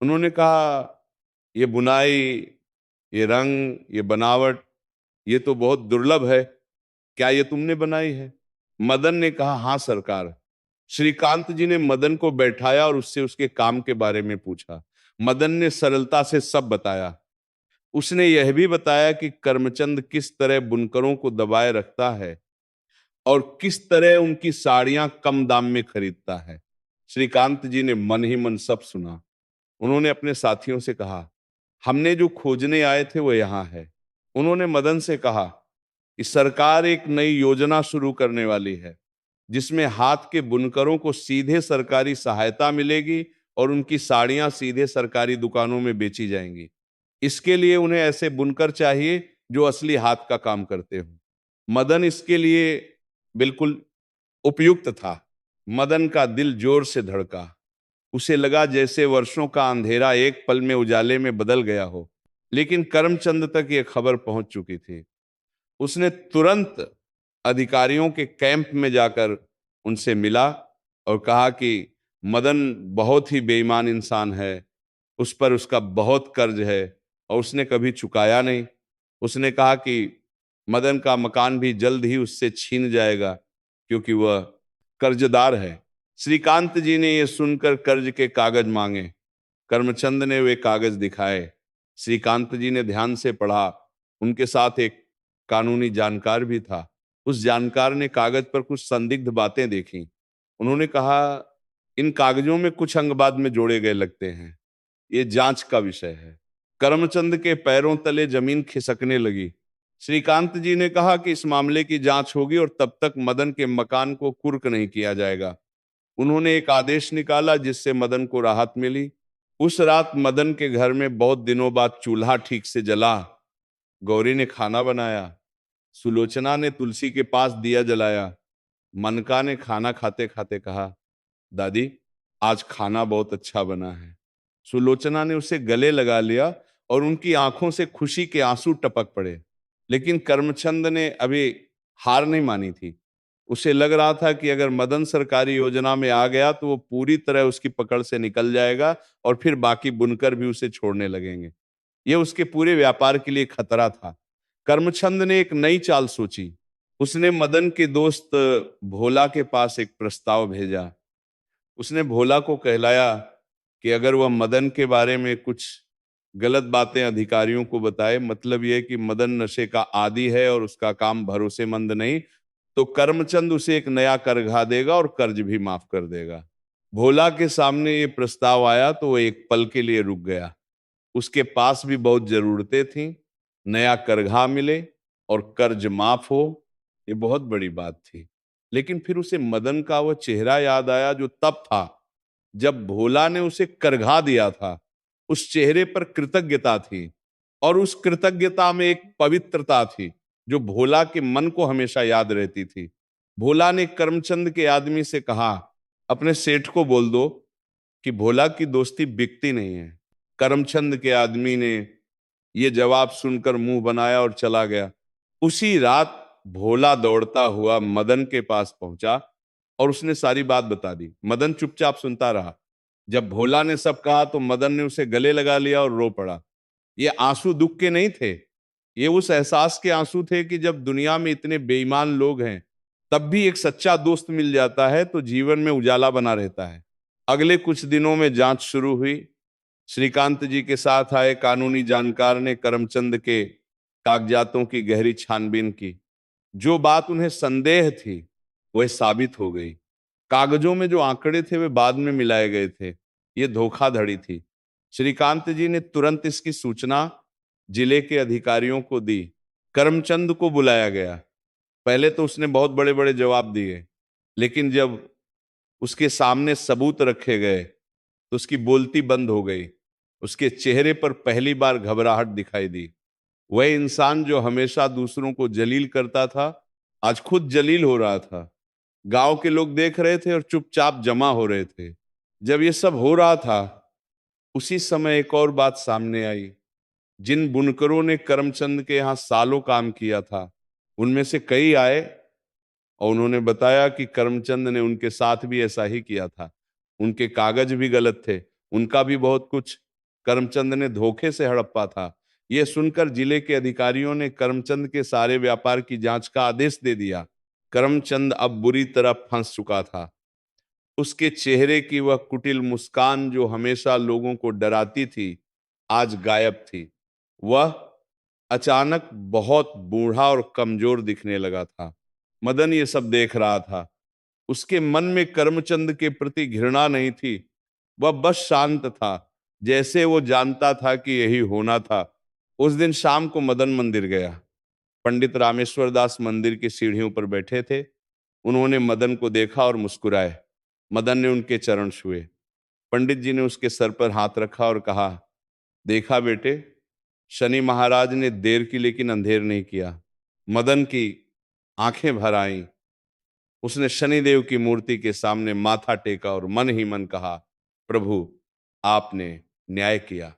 उन्होंने कहा, ये बुनाई, ये रंग, ये बनावट, ये तो बहुत दुर्लभ है। क्या ये तुमने बनाई है? मदन ने कहा, हाँ सरकार। श्रीकांत जी ने मदन को बैठाया और उससे उसके काम के बारे में पूछा। मदन ने सरलता से सब बताया। उसने यह भी बताया कि करमचंद किस तरह बुनकरों को दबाए रखता है और किस तरह उनकी साड़ियां कम दाम में खरीदता है। श्रीकांत जी ने मन ही मन सब सुना। उन्होंने अपने साथियों से कहा, हमने जो खोजने आए थे वो यहाँ है। उन्होंने मदन से कहा कि सरकार एक नई योजना शुरू करने वाली है, जिसमें हाथ के बुनकरों को सीधे सरकारी सहायता मिलेगी और उनकी साड़ियां सीधे सरकारी दुकानों में बेची जाएंगी। इसके लिए उन्हें ऐसे बुनकर चाहिए जो असली हाथ का काम करते हो। मदन इसके लिए बिल्कुल उपयुक्त था। मदन का दिल जोर से धड़का। उसे लगा जैसे वर्षों का अंधेरा एक पल में उजाले में बदल गया हो। लेकिन करमचंद तक यह खबर पहुंच चुकी थी। उसने तुरंत अधिकारियों के कैंप में जाकर उनसे मिला और कहा कि मदन बहुत ही बेईमान इंसान है, उस पर उसका बहुत कर्ज है और उसने कभी चुकाया नहीं। उसने कहा कि मदन का मकान भी जल्द ही उससे छीन जाएगा क्योंकि वह कर्जदार है। श्रीकांत जी ने यह सुनकर कर्ज के कागज मांगे। करमचंद ने वे कागज दिखाए। श्रीकांत जी ने ध्यान से पढ़ा। उनके साथ एक कानूनी जानकार भी था। उस जानकार ने कागज पर कुछ संदिग्ध बातें देखी। उन्होंने कहा, इन कागजों में कुछ अंग बाद में जोड़े गए लगते हैं, ये जांच का विषय है। करमचंद के पैरों तले जमीन खिसकने लगी। श्रीकांत जी ने कहा कि इस मामले की जांच होगी और तब तक मदन के मकान को कुर्क नहीं किया जाएगा। उन्होंने एक आदेश निकाला जिससे मदन को राहत मिली। उस रात मदन के घर में बहुत दिनों बाद चूल्हा ठीक से जला। गौरी ने खाना बनाया। सुलोचना ने तुलसी के पास दिया जलाया। मनका ने खाना खाते खाते कहा, दादी आज खाना बहुत अच्छा बना है। सुलोचना ने उसे गले लगा लिया और उनकी आंखों से खुशी के आंसू टपक पड़े। लेकिन करमचंद ने अभी हार नहीं मानी थी। उसे लग रहा था कि अगर मदन सरकारी योजना में आ गया तो वो पूरी तरह उसकी पकड़ से निकल जाएगा और फिर बाकी बुनकर भी उसे छोड़ने लगेंगे। यह उसके पूरे व्यापार के लिए खतरा था। करमचंद ने एक नई चाल सोची। उसने मदन के दोस्त भोला के पास एक प्रस्ताव भेजा। उसने भोला को कहलाया कि अगर वह मदन के बारे में कुछ गलत बातें अधिकारियों को बताए, मतलब यह कि मदन नशे का आदी है और उसका काम भरोसेमंद नहीं, तो करमचंद उसे एक नया करघा देगा और कर्ज भी माफ कर देगा। भोला के सामने ये प्रस्ताव आया तो वो एक पल के लिए रुक गया। उसके पास भी बहुत जरूरतें थीं। नया करघा मिले और कर्ज माफ हो, ये बहुत बड़ी बात थी। लेकिन फिर उसे मदन का वह चेहरा याद आया जो तब था जब भोला ने उसे करघा दिया था। उस चेहरे पर कृतज्ञता थी और उस कृतज्ञता में एक पवित्रता थी जो भोला के मन को हमेशा याद रहती थी। भोला ने करमचंद के आदमी से कहा, अपने सेठ को बोल दो कि भोला की दोस्ती बिकती नहीं है। करमचंद के आदमी ने यह जवाब सुनकर मुंह बनाया और चला गया। उसी रात भोला दौड़ता हुआ मदन के पास पहुंचा और उसने सारी बात बता दी। मदन चुपचाप सुनता रहा। जब भोला ने सब कहा तो मदन ने उसे गले लगा लिया और रो पड़ा। ये आंसू दुख के नहीं थे, ये उस एहसास के आंसू थे कि जब दुनिया में इतने बेईमान लोग हैं तब भी एक सच्चा दोस्त मिल जाता है तो जीवन में उजाला बना रहता है। अगले कुछ दिनों में जांच शुरू हुई। श्रीकांत जी के साथ आए कानूनी जानकार ने करमचंद के कागजातों की गहरी छानबीन की। जो बात उन्हें संदेह थी वह साबित हो गई। कागजों में जो आंकड़े थे वे बाद में मिलाए गए थे। ये धोखाधड़ी थी। श्रीकांत जी ने तुरंत इसकी सूचना जिले के अधिकारियों को दी। करमचंद को बुलाया गया। पहले तो उसने बहुत बड़े बड़े जवाब दिए, लेकिन जब उसके सामने सबूत रखे गए तो उसकी बोलती बंद हो गई। उसके चेहरे पर पहली बार घबराहट दिखाई दी। वह इंसान जो हमेशा दूसरों को जलील करता था आज खुद जलील हो रहा था। गांव के लोग देख रहे थे और चुपचाप जमा हो रहे थे। जब ये सब हो रहा था उसी समय एक और बात सामने आई। जिन बुनकरों ने करमचंद के यहाँ सालों काम किया था उनमें से कई आए और उन्होंने बताया कि करमचंद ने उनके साथ भी ऐसा ही किया था। उनके कागज भी गलत थे, उनका भी बहुत कुछ करमचंद ने धोखे से हड़पा था। यह सुनकर जिले के अधिकारियों ने करमचंद के सारे व्यापार की जांच का आदेश दे दिया। करमचंद अब बुरी तरह फंस चुका था। उसके चेहरे की वह कुटिल मुस्कान जो हमेशा लोगों को डराती थी आज गायब थी। वह अचानक बहुत बूढ़ा और कमजोर दिखने लगा था। मदन ये सब देख रहा था। उसके मन में करमचंद के प्रति घृणा नहीं थी, वह बस शांत था, जैसे वो जानता था कि यही होना था। उस दिन शाम को मदन मंदिर गया। पंडित रामेश्वर दास मंदिर की सीढ़ियों पर बैठे थे। उन्होंने मदन को देखा और मुस्कुराए। मदन ने उनके चरण छुए। पंडित जी ने उसके सर पर हाथ रखा और कहा, देखा बेटे, शनि महाराज ने देर की लेकिन अंधेर नहीं किया। मदन की आंखें भर आईं। उसने शनिदेव की मूर्ति के सामने माथा टेका और मन ही मन कहा, प्रभु आपने न्याय किया,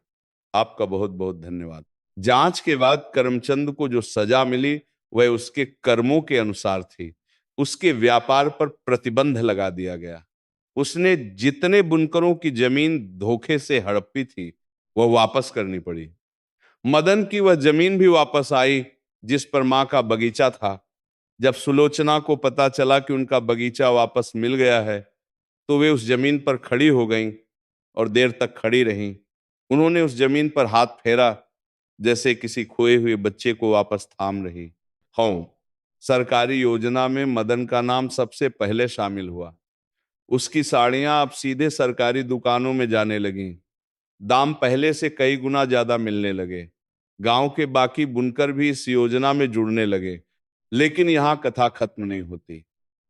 आपका बहुत बहुत धन्यवाद। जांच के बाद करमचंद को जो सजा मिली वह उसके कर्मों के अनुसार थी। उसके व्यापार पर प्रतिबंध लगा दिया गया। उसने जितने बुनकरों की जमीन धोखे से हड़पी थी, वह वापस करनी पड़ी। मदन की वह जमीन भी वापस आई जिस पर मां का बगीचा था। जब सुलोचना को पता चला कि उनका बगीचा वापस मिल गया है, तो वे उस जमीन पर खड़ी हो गईं और देर तक खड़ी रहीं। उन्होंने उस जमीन पर हाथ फेरा, जैसे किसी खोए हुए बच्चे को वापस थाम रही हों। सरकारी योजना में मदन का नाम सबसे पहले शामिल हुआ। उसकी साड़ियां अब सीधे सरकारी दुकानों में जाने लगीं। दाम पहले से कई गुना ज्यादा मिलने लगे। गांव के बाकी बुनकर भी इस योजना में जुड़ने लगे। लेकिन यहां कथा खत्म नहीं होती।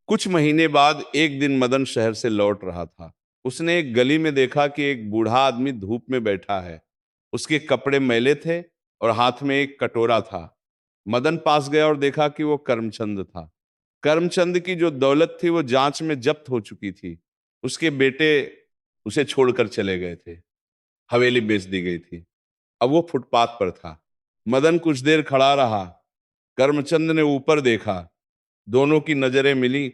कुछ महीने बाद एक दिन मदन शहर से लौट रहा था। उसने एक गली में देखा कि एक बूढ़ा आदमी धूप में बैठा है। उसके कपड़े मैले थे और हाथ में एक कटोरा था। मदन पास गया और देखा कि वो करमचंद था। करमचंद की जो दौलत थी वो जांच में जब्त हो चुकी थी। उसके बेटे उसे छोड़कर चले गए थे। हवेली बेच दी गई थी। अब वो फुटपाथ पर था। मदन कुछ देर खड़ा रहा। करमचंद ने ऊपर देखा। दोनों की नजरें मिली।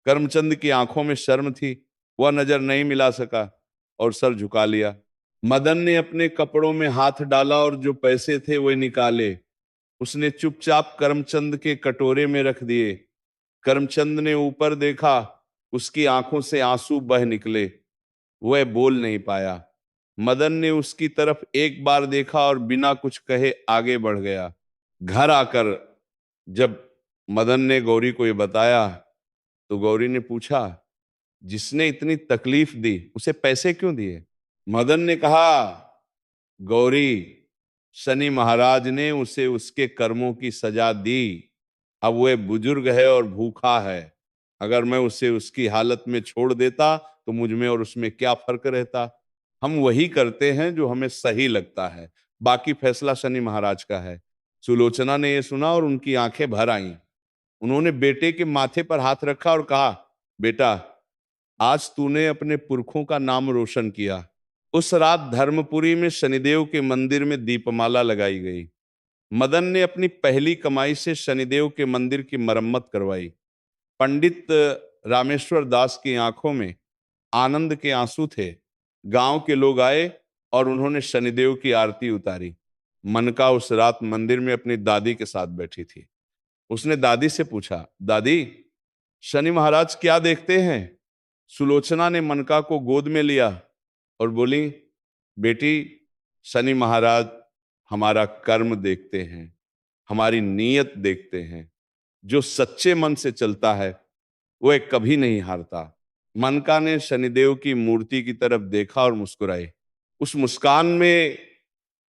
करमचंद की आंखों में शर्म थी। वह नजर नहीं मिला सका और सर झुका लिया। मदन ने अपने कपड़ों में हाथ डाला और जो पैसे थे वे निकाले। उसने चुपचाप करमचंद के कटोरे में रख दिए। करमचंद ने ऊपर देखा। उसकी आंखों से आंसू बह निकले। वह बोल नहीं पाया। मदन ने उसकी तरफ एक बार देखा और बिना कुछ कहे आगे बढ़ गया। घर आकर जब मदन ने गौरी को ये बताया, तो गौरी ने पूछा, जिसने इतनी तकलीफ दी उसे पैसे क्यों दिए? मदन ने कहा, गौरी, शनि महाराज ने उसे उसके कर्मों की सजा दी। अब वह बुजुर्ग है और भूखा है। अगर मैं उसे उसकी हालत में छोड़ देता तो मुझ में और उसमें क्या फर्क रहता? हम वही करते हैं जो हमें सही लगता है। बाकी फैसला शनि महाराज का है। सुलोचना ने यह सुना और उनकी आंखें भर आईं। उन्होंने बेटे के माथे पर हाथ रखा और कहा, बेटा, आज तूने अपने पुरखों का नाम रोशन किया। उस रात धर्मपुरी में शनिदेव के मंदिर में दीपमाला लगाई गई। मदन ने अपनी पहली कमाई से शनिदेव के मंदिर की मरम्मत करवाई। पंडित रामेश्वर दास की आंखों में आनंद के आंसू थे। गांव के लोग आए और उन्होंने शनिदेव की आरती उतारी। मनका उस रात मंदिर में अपनी दादी के साथ बैठी थी। उसने दादी से पूछा, दादी, शनि महाराज क्या देखते हैं? सुलोचना ने मनका को गोद में लिया और बोली, बेटी, शनि महाराज हमारा कर्म देखते हैं, हमारी नीयत देखते हैं। जो सच्चे मन से चलता है वह कभी नहीं हारता। मनका ने शनिदेव की मूर्ति की तरफ देखा और मुस्कुराई। उस मुस्कान में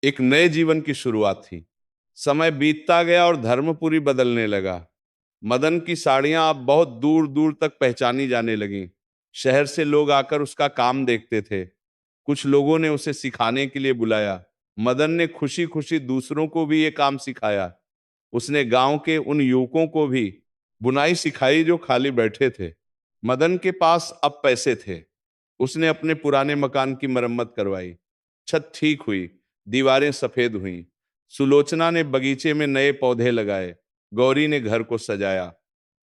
एक नए जीवन की शुरुआत थी। समय बीतता गया और धर्मपुरी बदलने लगा। मदन की साड़ियां अब बहुत दूर दूर तक पहचानी जाने लगीं। शहर से लोग आकर उसका काम देखते थे। कुछ लोगों ने उसे सिखाने के लिए बुलाया। मदन ने खुशी खुशी दूसरों को भी ये काम सिखाया। उसने गांव के उन युवकों को भी बुनाई सिखाई जो खाली बैठे थे। मदन के पास अब पैसे थे। उसने अपने पुराने मकान की मरम्मत करवाई। छत ठीक हुई, दीवारें सफेद हुईं। सुलोचना ने बगीचे में नए पौधे लगाए। गौरी ने घर को सजाया।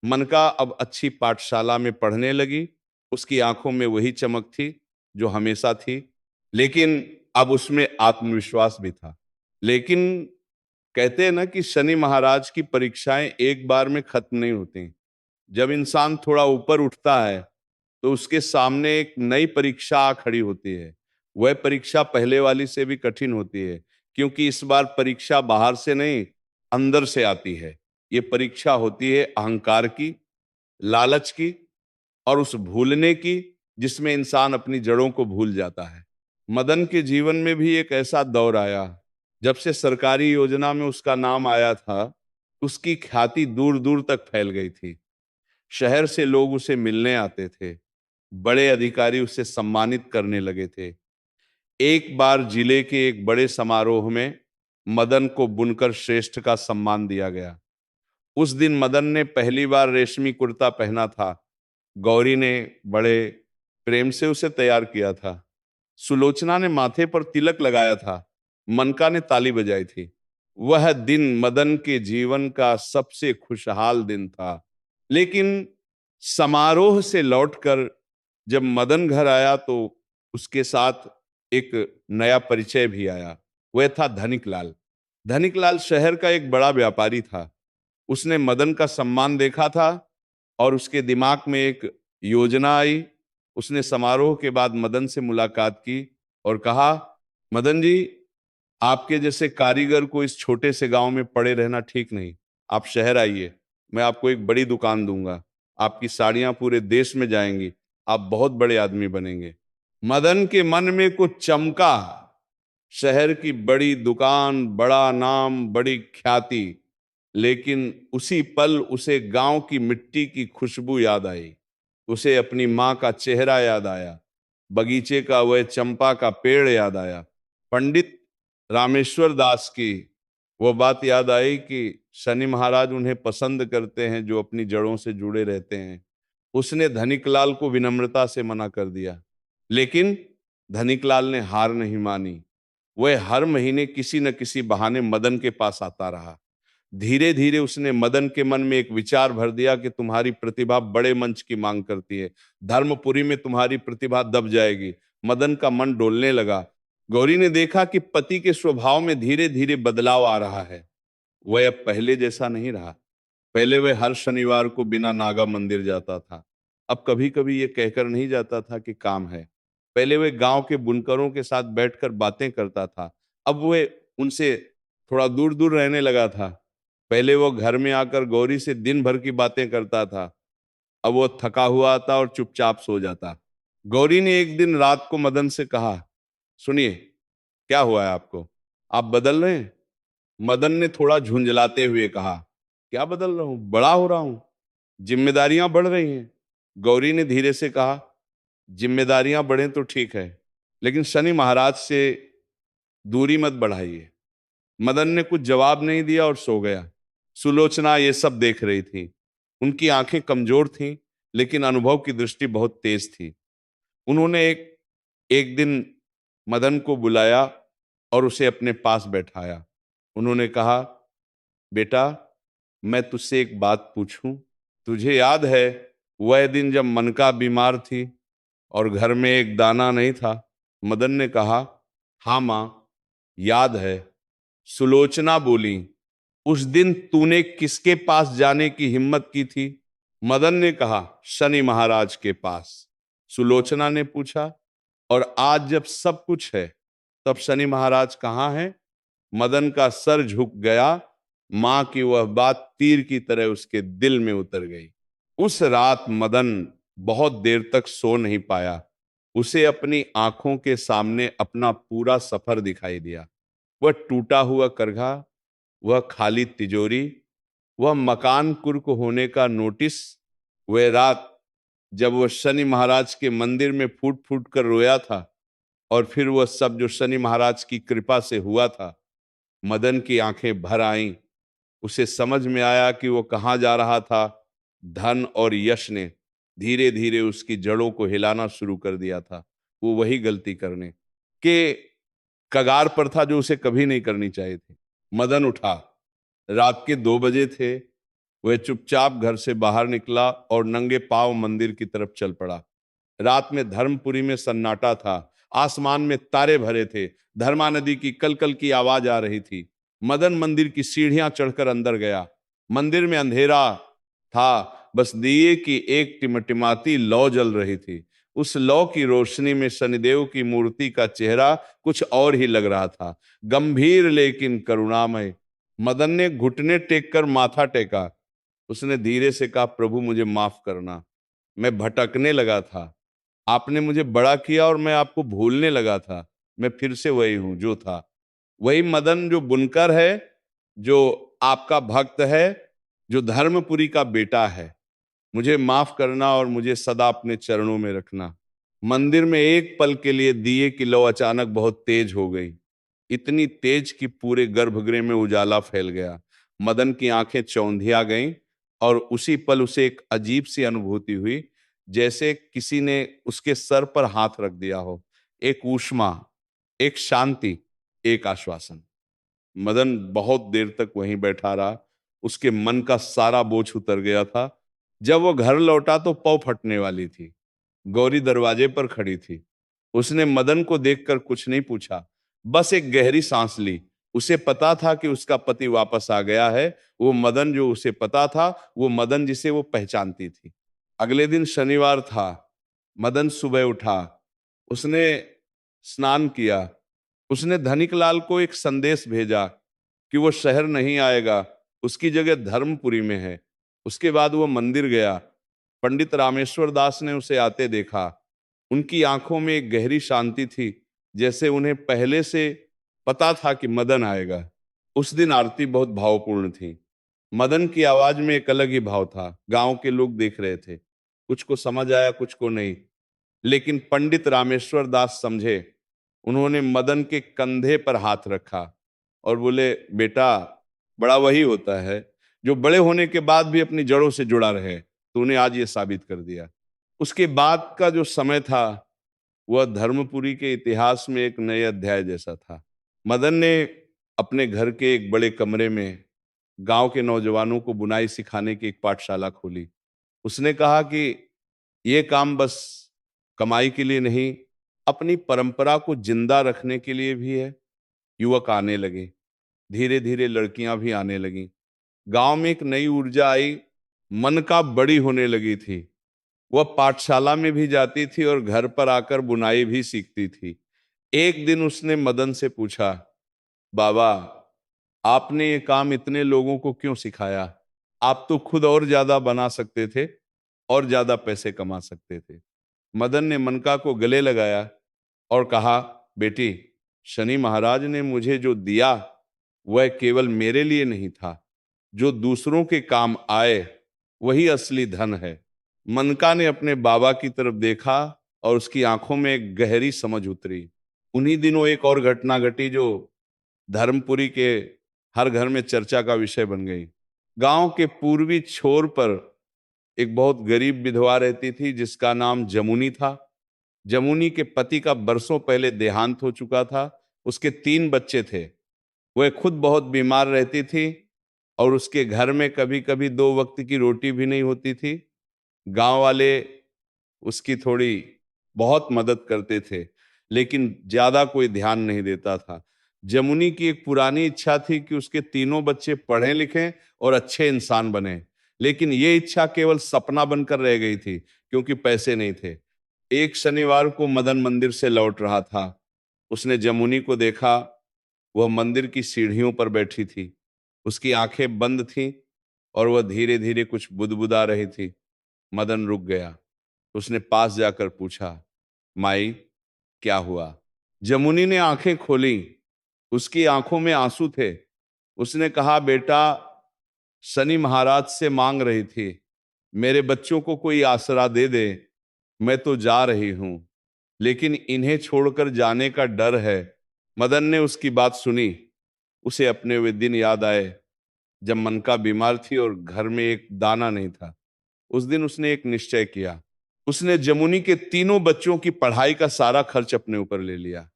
मनका अब अच्छी पाठशाला में पढ़ने लगी। उसकी आंखों में वही चमक थी जो हमेशा थी, लेकिन अब उसमें आत्मविश्वास भी था। लेकिन कहते हैं ना कि शनि महाराज की परीक्षाएं एक बार में खत्म नहीं होती। जब इंसान थोड़ा ऊपर उठता है तो उसके सामने एक नई परीक्षा आ खड़ी होती है। वह परीक्षा पहले वाली से भी कठिन होती है, क्योंकि इस बार परीक्षा बाहर से नहीं, अंदर से आती है। ये परीक्षा होती है अहंकार की, लालच की और उस भूलने की जिसमें इंसान अपनी जड़ों को भूल जाता है। मदन के जीवन में भी एक ऐसा दौर आया। जब से सरकारी योजना में उसका नाम आया था, उसकी ख्याति दूर दूर तक फैल गई थी। शहर से लोग उसे मिलने आते थे। बड़े अधिकारी उसे सम्मानित करने लगे थे। एक बार जिले के एक बड़े समारोह में मदन को बुनकर श्रेष्ठ का सम्मान दिया गया। उस दिन मदन ने पहली बार रेशमी कुर्ता पहना था। गौरी ने बड़े प्रेम से उसे तैयार किया था। सुलोचना ने माथे पर तिलक लगाया था। मनका ने ताली बजाई थी। वह दिन मदन के जीवन का सबसे खुशहाल दिन था। लेकिन समारोह से लौटकर जब मदन घर आया तो उसके साथ एक नया परिचय भी आया। वह था धनिकलाल। धनिकलाल शहर का एक बड़ा व्यापारी था। उसने मदन का सम्मान देखा था और उसके दिमाग में एक योजना आई। उसने समारोह के बाद मदन से मुलाकात की और कहा, मदन जी, आपके जैसे कारीगर को इस छोटे से गांव में पड़े रहना ठीक नहीं। आप शहर आइए, मैं आपको एक बड़ी दुकान दूंगा, आपकी साड़ियां पूरे देश में जाएंगी, आप बहुत बड़े आदमी बनेंगे। मदन के मन में कुछ चमका। शहर की बड़ी दुकान, बड़ा नाम, बड़ी ख्याति। लेकिन उसी पल उसे गांव की मिट्टी की खुशबू याद आई। उसे अपनी माँ का चेहरा याद आया। बगीचे का वह चंपा का पेड़ याद आया। पंडित रामेश्वर दास की वो बात याद आई कि शनि महाराज उन्हें पसंद करते हैं जो अपनी जड़ों से जुड़े रहते हैं। उसने धनिकलाल को विनम्रता से मना कर दिया, लेकिन धनिकलाल ने हार नहीं मानी। वह हर महीने किसी न किसी बहाने मदन के पास आता रहा। धीरे धीरे उसने मदन के मन में एक विचार भर दिया कि तुम्हारी प्रतिभा बड़े मंच की मांग करती है, धर्मपुरी में तुम्हारी प्रतिभा दब जाएगी। मदन का मन डोलने लगा। गौरी ने देखा कि पति के स्वभाव में धीरे धीरे बदलाव आ रहा है। वह अब पहले जैसा नहीं रहा। पहले वह हर शनिवार को बिना नागा मंदिर जाता था। अब कभी कभी ये कहकर नहीं जाता था कि काम है। पहले वह गांव के बुनकरों के साथ बैठकर बातें करता था। अब वह उनसे थोड़ा दूर दूर रहने लगा था। पहले वो घर में आकर गौरी से दिन भर की बातें करता था। अब वो थका हुआ आता और चुपचाप सो जाता। गौरी ने एक दिन रात को मदन से कहा, सुनिए, क्या हुआ है आपको? आप बदल रहे हैं? मदन ने थोड़ा झुंझलाते हुए कहा, क्या बदल रहा हूं? बड़ा हो रहा हूं, जिम्मेदारियां बढ़ रही हैं। गौरी ने धीरे से कहा, जिम्मेदारियां बढ़े तो ठीक है, लेकिन शनि महाराज से दूरी मत बढ़ाइए। मदन ने कुछ जवाब नहीं दिया और सो गया। सुलोचना ये सब देख रही थी। उनकी आंखें कमजोर थीं, लेकिन अनुभव की दृष्टि बहुत तेज थी। उन्होंने एक एक दिन मदन को बुलाया और उसे अपने पास बैठाया। उन्होंने कहा, बेटा, मैं तुझसे एक बात पूछूं? तुझे याद है वह दिन जब मनका बीमार थी और घर में एक दाना नहीं था? मदन ने कहा, हाँ मां, याद है। सुलोचना बोली, उस दिन तूने किसके पास जाने की हिम्मत की थी? मदन ने कहा, शनि महाराज के पास। सुलोचना ने पूछा, और आज जब सब कुछ है तब शनि महाराज कहाँ है? मदन का सर झुक गया। मां की वह बात तीर की तरह उसके दिल में उतर गई। उस रात मदन बहुत देर तक सो नहीं पाया। उसे अपनी आंखों के सामने अपना पूरा सफर दिखाई दिया। वह टूटा हुआ करघा, वह खाली तिजोरी, वह मकान कुर्क होने का नोटिस, वह रात जब वह शनि महाराज के मंदिर में फूट फूट कर रोया था, और फिर वह सब जो शनि महाराज की कृपा से हुआ था। मदन की आंखें भर आईं। उसे समझ में आया कि वो कहाँ जा रहा था। धन और यश ने धीरे धीरे उसकी जड़ों को हिलाना शुरू कर दिया था। वो वही गलती करने के कगार पर था जो उसे कभी नहीं करनी चाहिए थी। मदन उठा। रात के 2 बजे थे। वह चुपचाप घर से बाहर निकला और नंगे पांव मंदिर की तरफ चल पड़ा। रात में धर्मपुरी में सन्नाटा था। आसमान में तारे भरे थे। धर्मा नदी की कलकल की आवाज आ रही थी। मदन मंदिर की सीढ़ियां चढ़कर अंदर गया। मंदिर में अंधेरा था, बस दिए की एक टिमटिमाती लौ जल रही थी। उस लौ की रोशनी में शनिदेव की मूर्ति का चेहरा कुछ और ही लग रहा था, गंभीर लेकिन करुणामय। मदन ने घुटने टेक कर माथा टेका। उसने धीरे से कहा, प्रभु मुझे माफ करना, मैं भटकने लगा था। आपने मुझे बड़ा किया और मैं आपको भूलने लगा था। मैं फिर से वही हूं जो था। वही मदन जो बुनकर है, जो आपका भक्त है, जो धर्मपुरी का बेटा है। मुझे माफ करना और मुझे सदा अपने चरणों में रखना। मंदिर में एक पल के लिए दिए की लौ अचानक बहुत तेज हो गई। इतनी तेज कि पूरे गर्भगृह में उजाला फैल गया। मदन की आंखें चौंधिया गईं और उसी पल उसे एक अजीब सी अनुभूति हुई, जैसे किसी ने उसके सर पर हाथ रख दिया हो। एक ऊष्मा, एक शांति, एक आश्वासन। मदन बहुत देर तक वहीं बैठा रहा। उसके मन का सारा बोझ उतर गया था। जब वो घर लौटा तो पौ फटने वाली थी। गौरी दरवाजे पर खड़ी थी। उसने मदन को देखकर कुछ नहीं पूछा, बस एक गहरी सांस ली। उसे पता था कि उसका पति वापस आ गया है। वो मदन जो उसे पता था, वो मदन जिसे वो पहचानती थी। अगले दिन शनिवार था। मदन सुबह उठा। उसने स्नान किया। उसने धनिकलाल को एक संदेश भेजा कि वो शहर नहीं आएगा, उसकी जगह धर्मपुरी में है। उसके बाद वो मंदिर गया। पंडित रामेश्वर दास ने उसे आते देखा। उनकी आंखों में एक गहरी शांति थी, जैसे उन्हें पहले से पता था कि मदन आएगा। उस दिन आरती बहुत भावपूर्ण थी। मदन की आवाज में एक अलग ही भाव था। गांव के लोग देख रहे थे। कुछ को समझ आया, कुछ को नहीं, लेकिन पंडित रामेश्वर दास समझे। उन्होंने मदन के कंधे पर हाथ रखा और बोले, बेटा, बड़ा वही होता है जो बड़े होने के बाद भी अपनी जड़ों से जुड़ा रहे। तूने आज ये साबित कर दिया। उसके बाद का जो समय था, वह धर्मपुरी के इतिहास में एक नए अध्याय जैसा था। मदन ने अपने घर के एक बड़े कमरे में गांव के नौजवानों को बुनाई सिखाने की एक पाठशाला खोली। उसने कहा कि ये काम बस कमाई के लिए नहीं, अपनी परंपरा को जिंदा रखने के लिए भी है। युवक आने लगे। धीरे धीरे लड़कियां भी आने लगी। गांव में एक नई ऊर्जा आई। मन का बड़ी होने लगी थी। वह पाठशाला में भी जाती थी और घर पर आकर बुनाई भी सीखती थी। एक दिन उसने मदन से पूछा, बाबा, आपने ये काम इतने लोगों को क्यों सिखाया? आप तो खुद और ज्यादा बना सकते थे और ज्यादा पैसे कमा सकते थे। मदन ने मनका को गले लगाया और कहा, बेटी, शनि महाराज ने मुझे जो दिया वह केवल मेरे लिए नहीं था। जो दूसरों के काम आए वही असली धन है। मनका ने अपने बाबा की तरफ देखा और उसकी आंखों में एक गहरी समझ उतरी। उन्हीं दिनों एक और घटना घटी जो धर्मपुरी के हर घर में चर्चा का विषय बन गई। गांव के पूर्वी छोर पर एक बहुत गरीब विधवा रहती थी जिसका नाम जमुनी था। जमुनी के पति का बरसों पहले देहांत हो चुका था। उसके 3 बच्चे थे। वह खुद बहुत बीमार रहती थी और उसके घर में कभी कभी 2 वक्त की रोटी भी नहीं होती थी। गांव वाले उसकी थोड़ी बहुत मदद करते थे, लेकिन ज्यादा कोई ध्यान नहीं देता था। जमुनी की एक पुरानी इच्छा थी कि उसके 3 बच्चे पढ़ें लिखें और अच्छे इंसान बने, लेकिन ये इच्छा केवल सपना बनकर रह गई थी क्योंकि पैसे नहीं थे। एक शनिवार को मदन मंदिर से लौट रहा था। उसने जमुनी को देखा। वह मंदिर की सीढ़ियों पर बैठी थी। उसकी आंखें बंद थीं और वह धीरे धीरे कुछ बुदबुदा रही थी। मदन रुक गया। उसने पास जाकर पूछा, माई, क्या हुआ? जमुनी ने आंखें खोली। उसकी आंखों में आंसू थे। उसने कहा, बेटा, शनि महाराज से मांग रही थी, मेरे बच्चों को कोई आसरा दे दे। मैं तो जा रही हूं, लेकिन इन्हें छोड़कर जाने का डर है। मदन ने उसकी बात सुनी। उसे अपने वे दिन याद आए जब मनका बीमार थी और घर में एक दाना नहीं था। उस दिन उसने एक निश्चय किया। उसने जमुनी के 3 बच्चों की पढ़ाई का सारा खर्च अपने ऊपर ले लिया।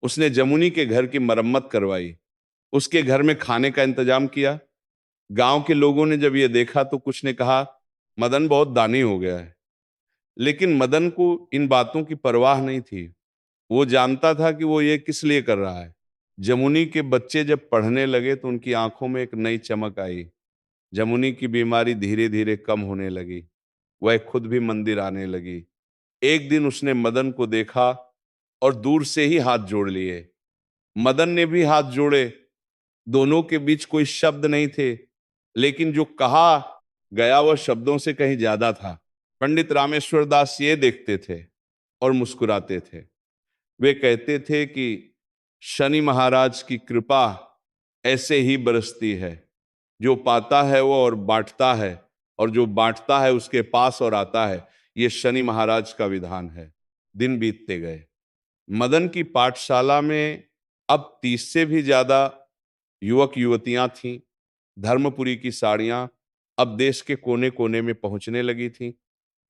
उसने जमुनी के घर की मरम्मत करवाई। उसके घर में खाने का इंतजाम किया। गांव के लोगों ने जब यह देखा तो कुछ ने कहा, मदन बहुत दानी हो गया है। लेकिन मदन को इन बातों की परवाह नहीं थी। वो जानता था कि वो ये किस लिए कर रहा है। जमुनी के बच्चे जब पढ़ने लगे तो उनकी आंखों में एक नई चमक आई। जमुनी की बीमारी धीरे धीरे कम होने लगी। वह खुद भी मंदिर आने लगी। एक दिन उसने मदन को देखा और दूर से ही हाथ जोड़ लिए। मदन ने भी हाथ जोड़े। दोनों के बीच कोई शब्द नहीं थे, लेकिन जो कहा गया वह शब्दों से कहीं ज्यादा था। पंडित रामेश्वर दास ये देखते थे और मुस्कुराते थे। वे कहते थे कि शनि महाराज की कृपा ऐसे ही बरसती है। जो पाता है वो और बांटता है, और जो बांटता है उसके पास और आता है। ये शनि महाराज का विधान है। दिन बीतते गए। मदन की पाठशाला में अब 30 से भी ज्यादा युवक युवतियां थीं। धर्मपुरी की साड़ियां अब देश के कोने कोने में पहुंचने लगी थीं।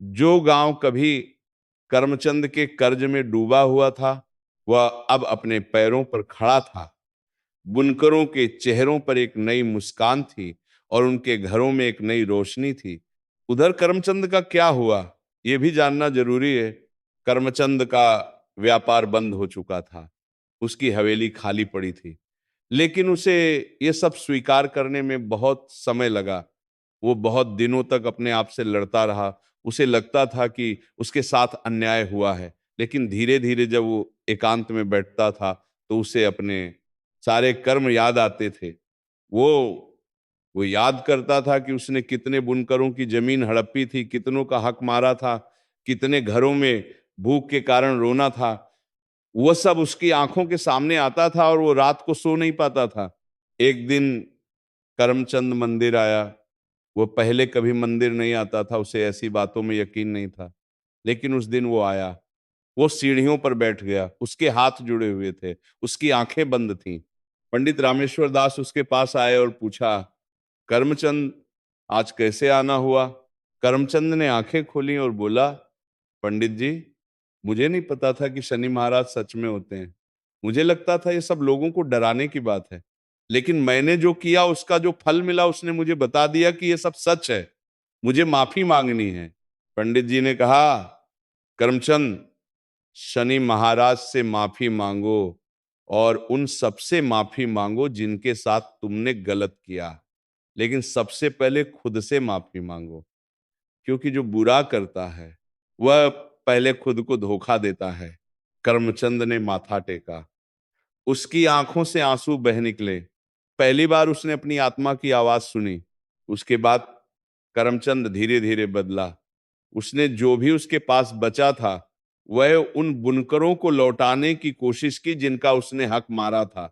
जो गांव कभी करमचंद के कर्ज में डूबा हुआ था, वह अब अपने पैरों पर खड़ा था। बुनकरों के चेहरों पर एक नई मुस्कान थी और उनके घरों में एक नई रोशनी थी। उधर करमचंद का क्या हुआ, ये भी जानना जरूरी है। करमचंद का व्यापार बंद हो चुका था, उसकी हवेली खाली पड़ी थी, लेकिन उसे ये सब स्वीकार करने में बहुत समय लगा। वो बहुत दिनों तक अपने आप से लड़ता रहा। उसे लगता था कि उसके साथ अन्याय हुआ है, लेकिन धीरे धीरे जब वो एकांत में बैठता था तो उसे अपने सारे कर्म याद आते थे। वो वो याद करता था कि उसने कितने बुनकरों की जमीन हड़पी थी, कितनों का हक मारा था, कितने घरों में भूख के कारण रोना था। वह सब उसकी आंखों के सामने आता था और वो रात को सो नहीं पाता था। एक दिन करमचंद मंदिर आया। वो पहले कभी मंदिर नहीं आता था, उसे ऐसी बातों में यकीन नहीं था, लेकिन उस दिन वो आया। वो सीढ़ियों पर बैठ गया, उसके हाथ जुड़े हुए थे, उसकी आंखें बंद थीं। पंडित रामेश्वर दास उसके पास आए और पूछा, करमचंद, आज कैसे आना हुआ? करमचंद ने आंखें खोली और बोला, पंडित जी, मुझे नहीं पता था कि शनि महाराज सच में होते हैं। मुझे लगता था ये सब लोगों को डराने की बात है, लेकिन मैंने जो किया उसका जो फल मिला उसने मुझे बता दिया कि ये सब सच है। मुझे माफी मांगनी है। पंडित जी ने कहा, करमचंद, शनि महाराज से माफी मांगो और उन सबसे माफी मांगो जिनके साथ तुमने गलत किया, लेकिन सबसे पहले खुद से माफी मांगो, क्योंकि जो बुरा करता है वह पहले खुद को धोखा देता है। करमचंद ने माथा टेका, उसकी आंखों से आंसू बह निकले। पहली बार उसने अपनी आत्मा की आवाज सुनी। उसके बाद करमचंद धीरे धीरे बदला। उसने जो भी उसके पास बचा था वह उन बुनकरों को लौटाने की कोशिश की जिनका उसने हक मारा था।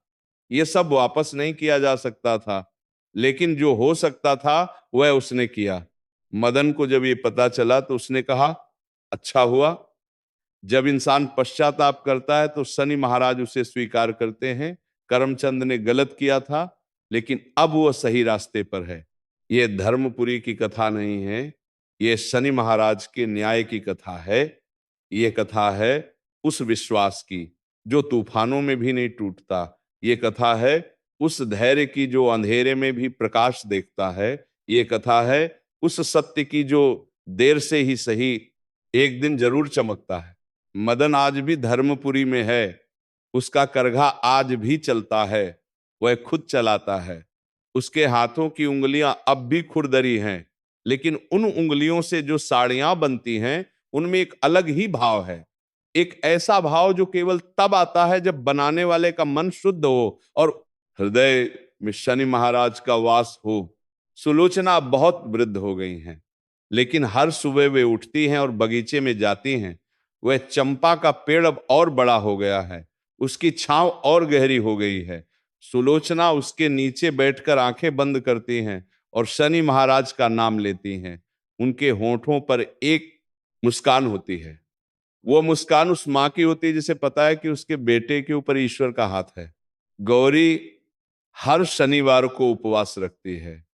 ये सब वापस नहीं किया जा सकता था, लेकिन जो हो सकता था वह उसने किया। मदन को जब ये पता चला तो उसने कहा, अच्छा हुआ, जब इंसान पश्चाताप करता है तो शनि महाराज उसे स्वीकार करते हैं। करमचंद ने गलत किया था, लेकिन अब वह सही रास्ते पर है। ये धर्मपुरी की कथा नहीं है, ये शनि महाराज के न्याय की कथा है। ये कथा है उस विश्वास की जो तूफानों में भी नहीं टूटता। ये कथा है उस धैर्य की जो अंधेरे में भी प्रकाश देखता है। ये कथा है उस सत्य की जो देर से ही सही एक दिन जरूर चमकता है। मदन आज भी धर्मपुरी में है, उसका करघा आज भी चलता है, वह खुद चलाता है। उसके हाथों की उंगलियां अब भी खुरदरी हैं, लेकिन उन उंगलियों से जो साड़ियां बनती हैं उनमें एक अलग ही भाव है। एक ऐसा भाव जो केवल तब आता है जब बनाने वाले का मन शुद्ध हो और हृदय में शनि महाराज का वास हो। सुलोचना अब बहुत वृद्ध हो गई हैं, लेकिन हर सुबह वे उठती हैं और बगीचे में जाती हैं। वह चंपा का पेड़ अब और बड़ा हो गया है, उसकी छांव और गहरी हो गई है। सुलोचना उसके नीचे बैठकर आंखें बंद करती हैं और शनि महाराज का नाम लेती हैं। उनके होठों पर एक मुस्कान होती है। वो मुस्कान उस माँ की होती है जिसे पता है कि उसके बेटे के ऊपर ईश्वर का हाथ है। गौरी हर शनिवार को उपवास रखती है,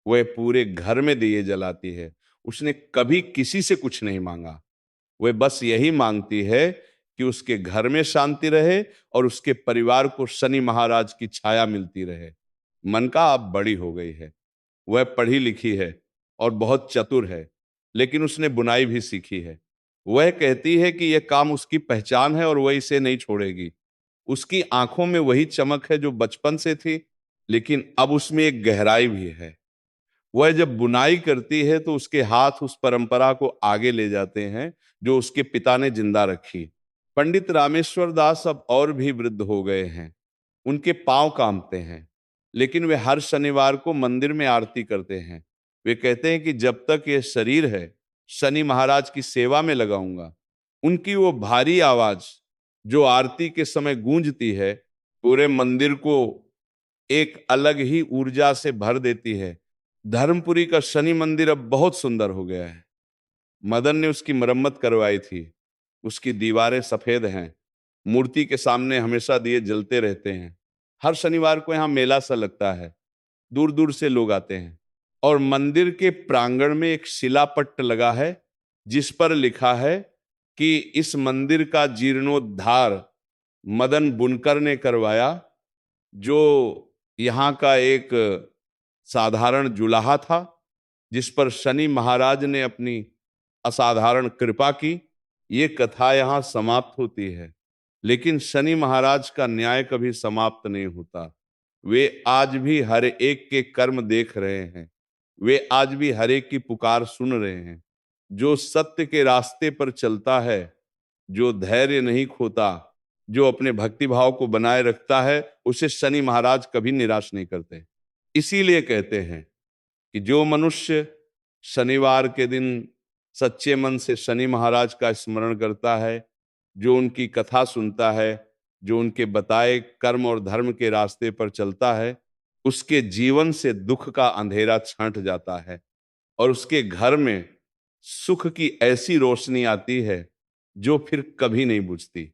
वह पूरे घर में दिए जलाती है। उसने कभी किसी से कुछ नहीं मांगा, वह बस यही मांगती है कि उसके घर में शांति रहे और उसके परिवार को शनि महाराज की छाया मिलती रहे। मनका अब बड़ी हो गई है, वह पढ़ी लिखी है और बहुत चतुर है, लेकिन उसने बुनाई भी सीखी है। वह कहती है कि यह काम उसकी पहचान है और वह इसे नहीं छोड़ेगी। उसकी आंखों में वही चमक है जो बचपन से थी, लेकिन अब उसमें एक गहराई भी है। वह जब बुनाई करती है तो उसके हाथ उस परंपरा को आगे ले जाते हैं जो उसके पिता ने जिंदा रखी। पंडित रामेश्वर दास अब और भी वृद्ध हो गए हैं, उनके पांव कांपते हैं, लेकिन वे हर शनिवार को मंदिर में आरती करते हैं। वे कहते हैं कि जब तक ये शरीर है शनि महाराज की सेवा में लगाऊंगा। उनकी वो भारी आवाज जो आरती के समय गूंजती है पूरे मंदिर को एक अलग ही ऊर्जा से भर देती है। धर्मपुरी का शनि मंदिर अब बहुत सुंदर हो गया है। मदन ने उसकी मरम्मत करवाई थी। उसकी दीवारें सफेद हैं, मूर्ति के सामने हमेशा दिए जलते रहते हैं। हर शनिवार को यहाँ मेला सा लगता है, दूर दूर से लोग आते हैं। और मंदिर के प्रांगण में एक शिलापट्ट लगा है जिस पर लिखा है कि इस मंदिर का जीर्णोद्धार मदन बुनकर ने करवाया, जो यहाँ का एक साधारण जुलाहा था, जिस पर शनि महाराज ने अपनी असाधारण कृपा की, ये कथा यहाँ समाप्त होती है। लेकिन शनि महाराज का न्याय कभी समाप्त नहीं होता। वे आज भी हर एक के कर्म देख रहे हैं। वे आज भी हर एक की पुकार सुन रहे हैं। जो सत्य के रास्ते पर चलता है, जो धैर्य नहीं खोता, जो अपने भक्ति भाव को बनाए रखता है, उसे शनि महाराज कभी निराश नहीं करते। इसीलिए कहते हैं कि जो मनुष्य शनिवार के दिन सच्चे मन से शनि महाराज का स्मरण करता है, जो उनकी कथा सुनता है, जो उनके बताए कर्म और धर्म के रास्ते पर चलता है, उसके जीवन से दुख का अंधेरा छंट जाता है और उसके घर में सुख की ऐसी रोशनी आती है जो फिर कभी नहीं बुझती।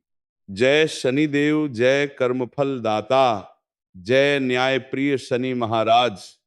जय शनिदेव, जय कर्मफल दाता, जय न्याय प्रिय शनि महाराज।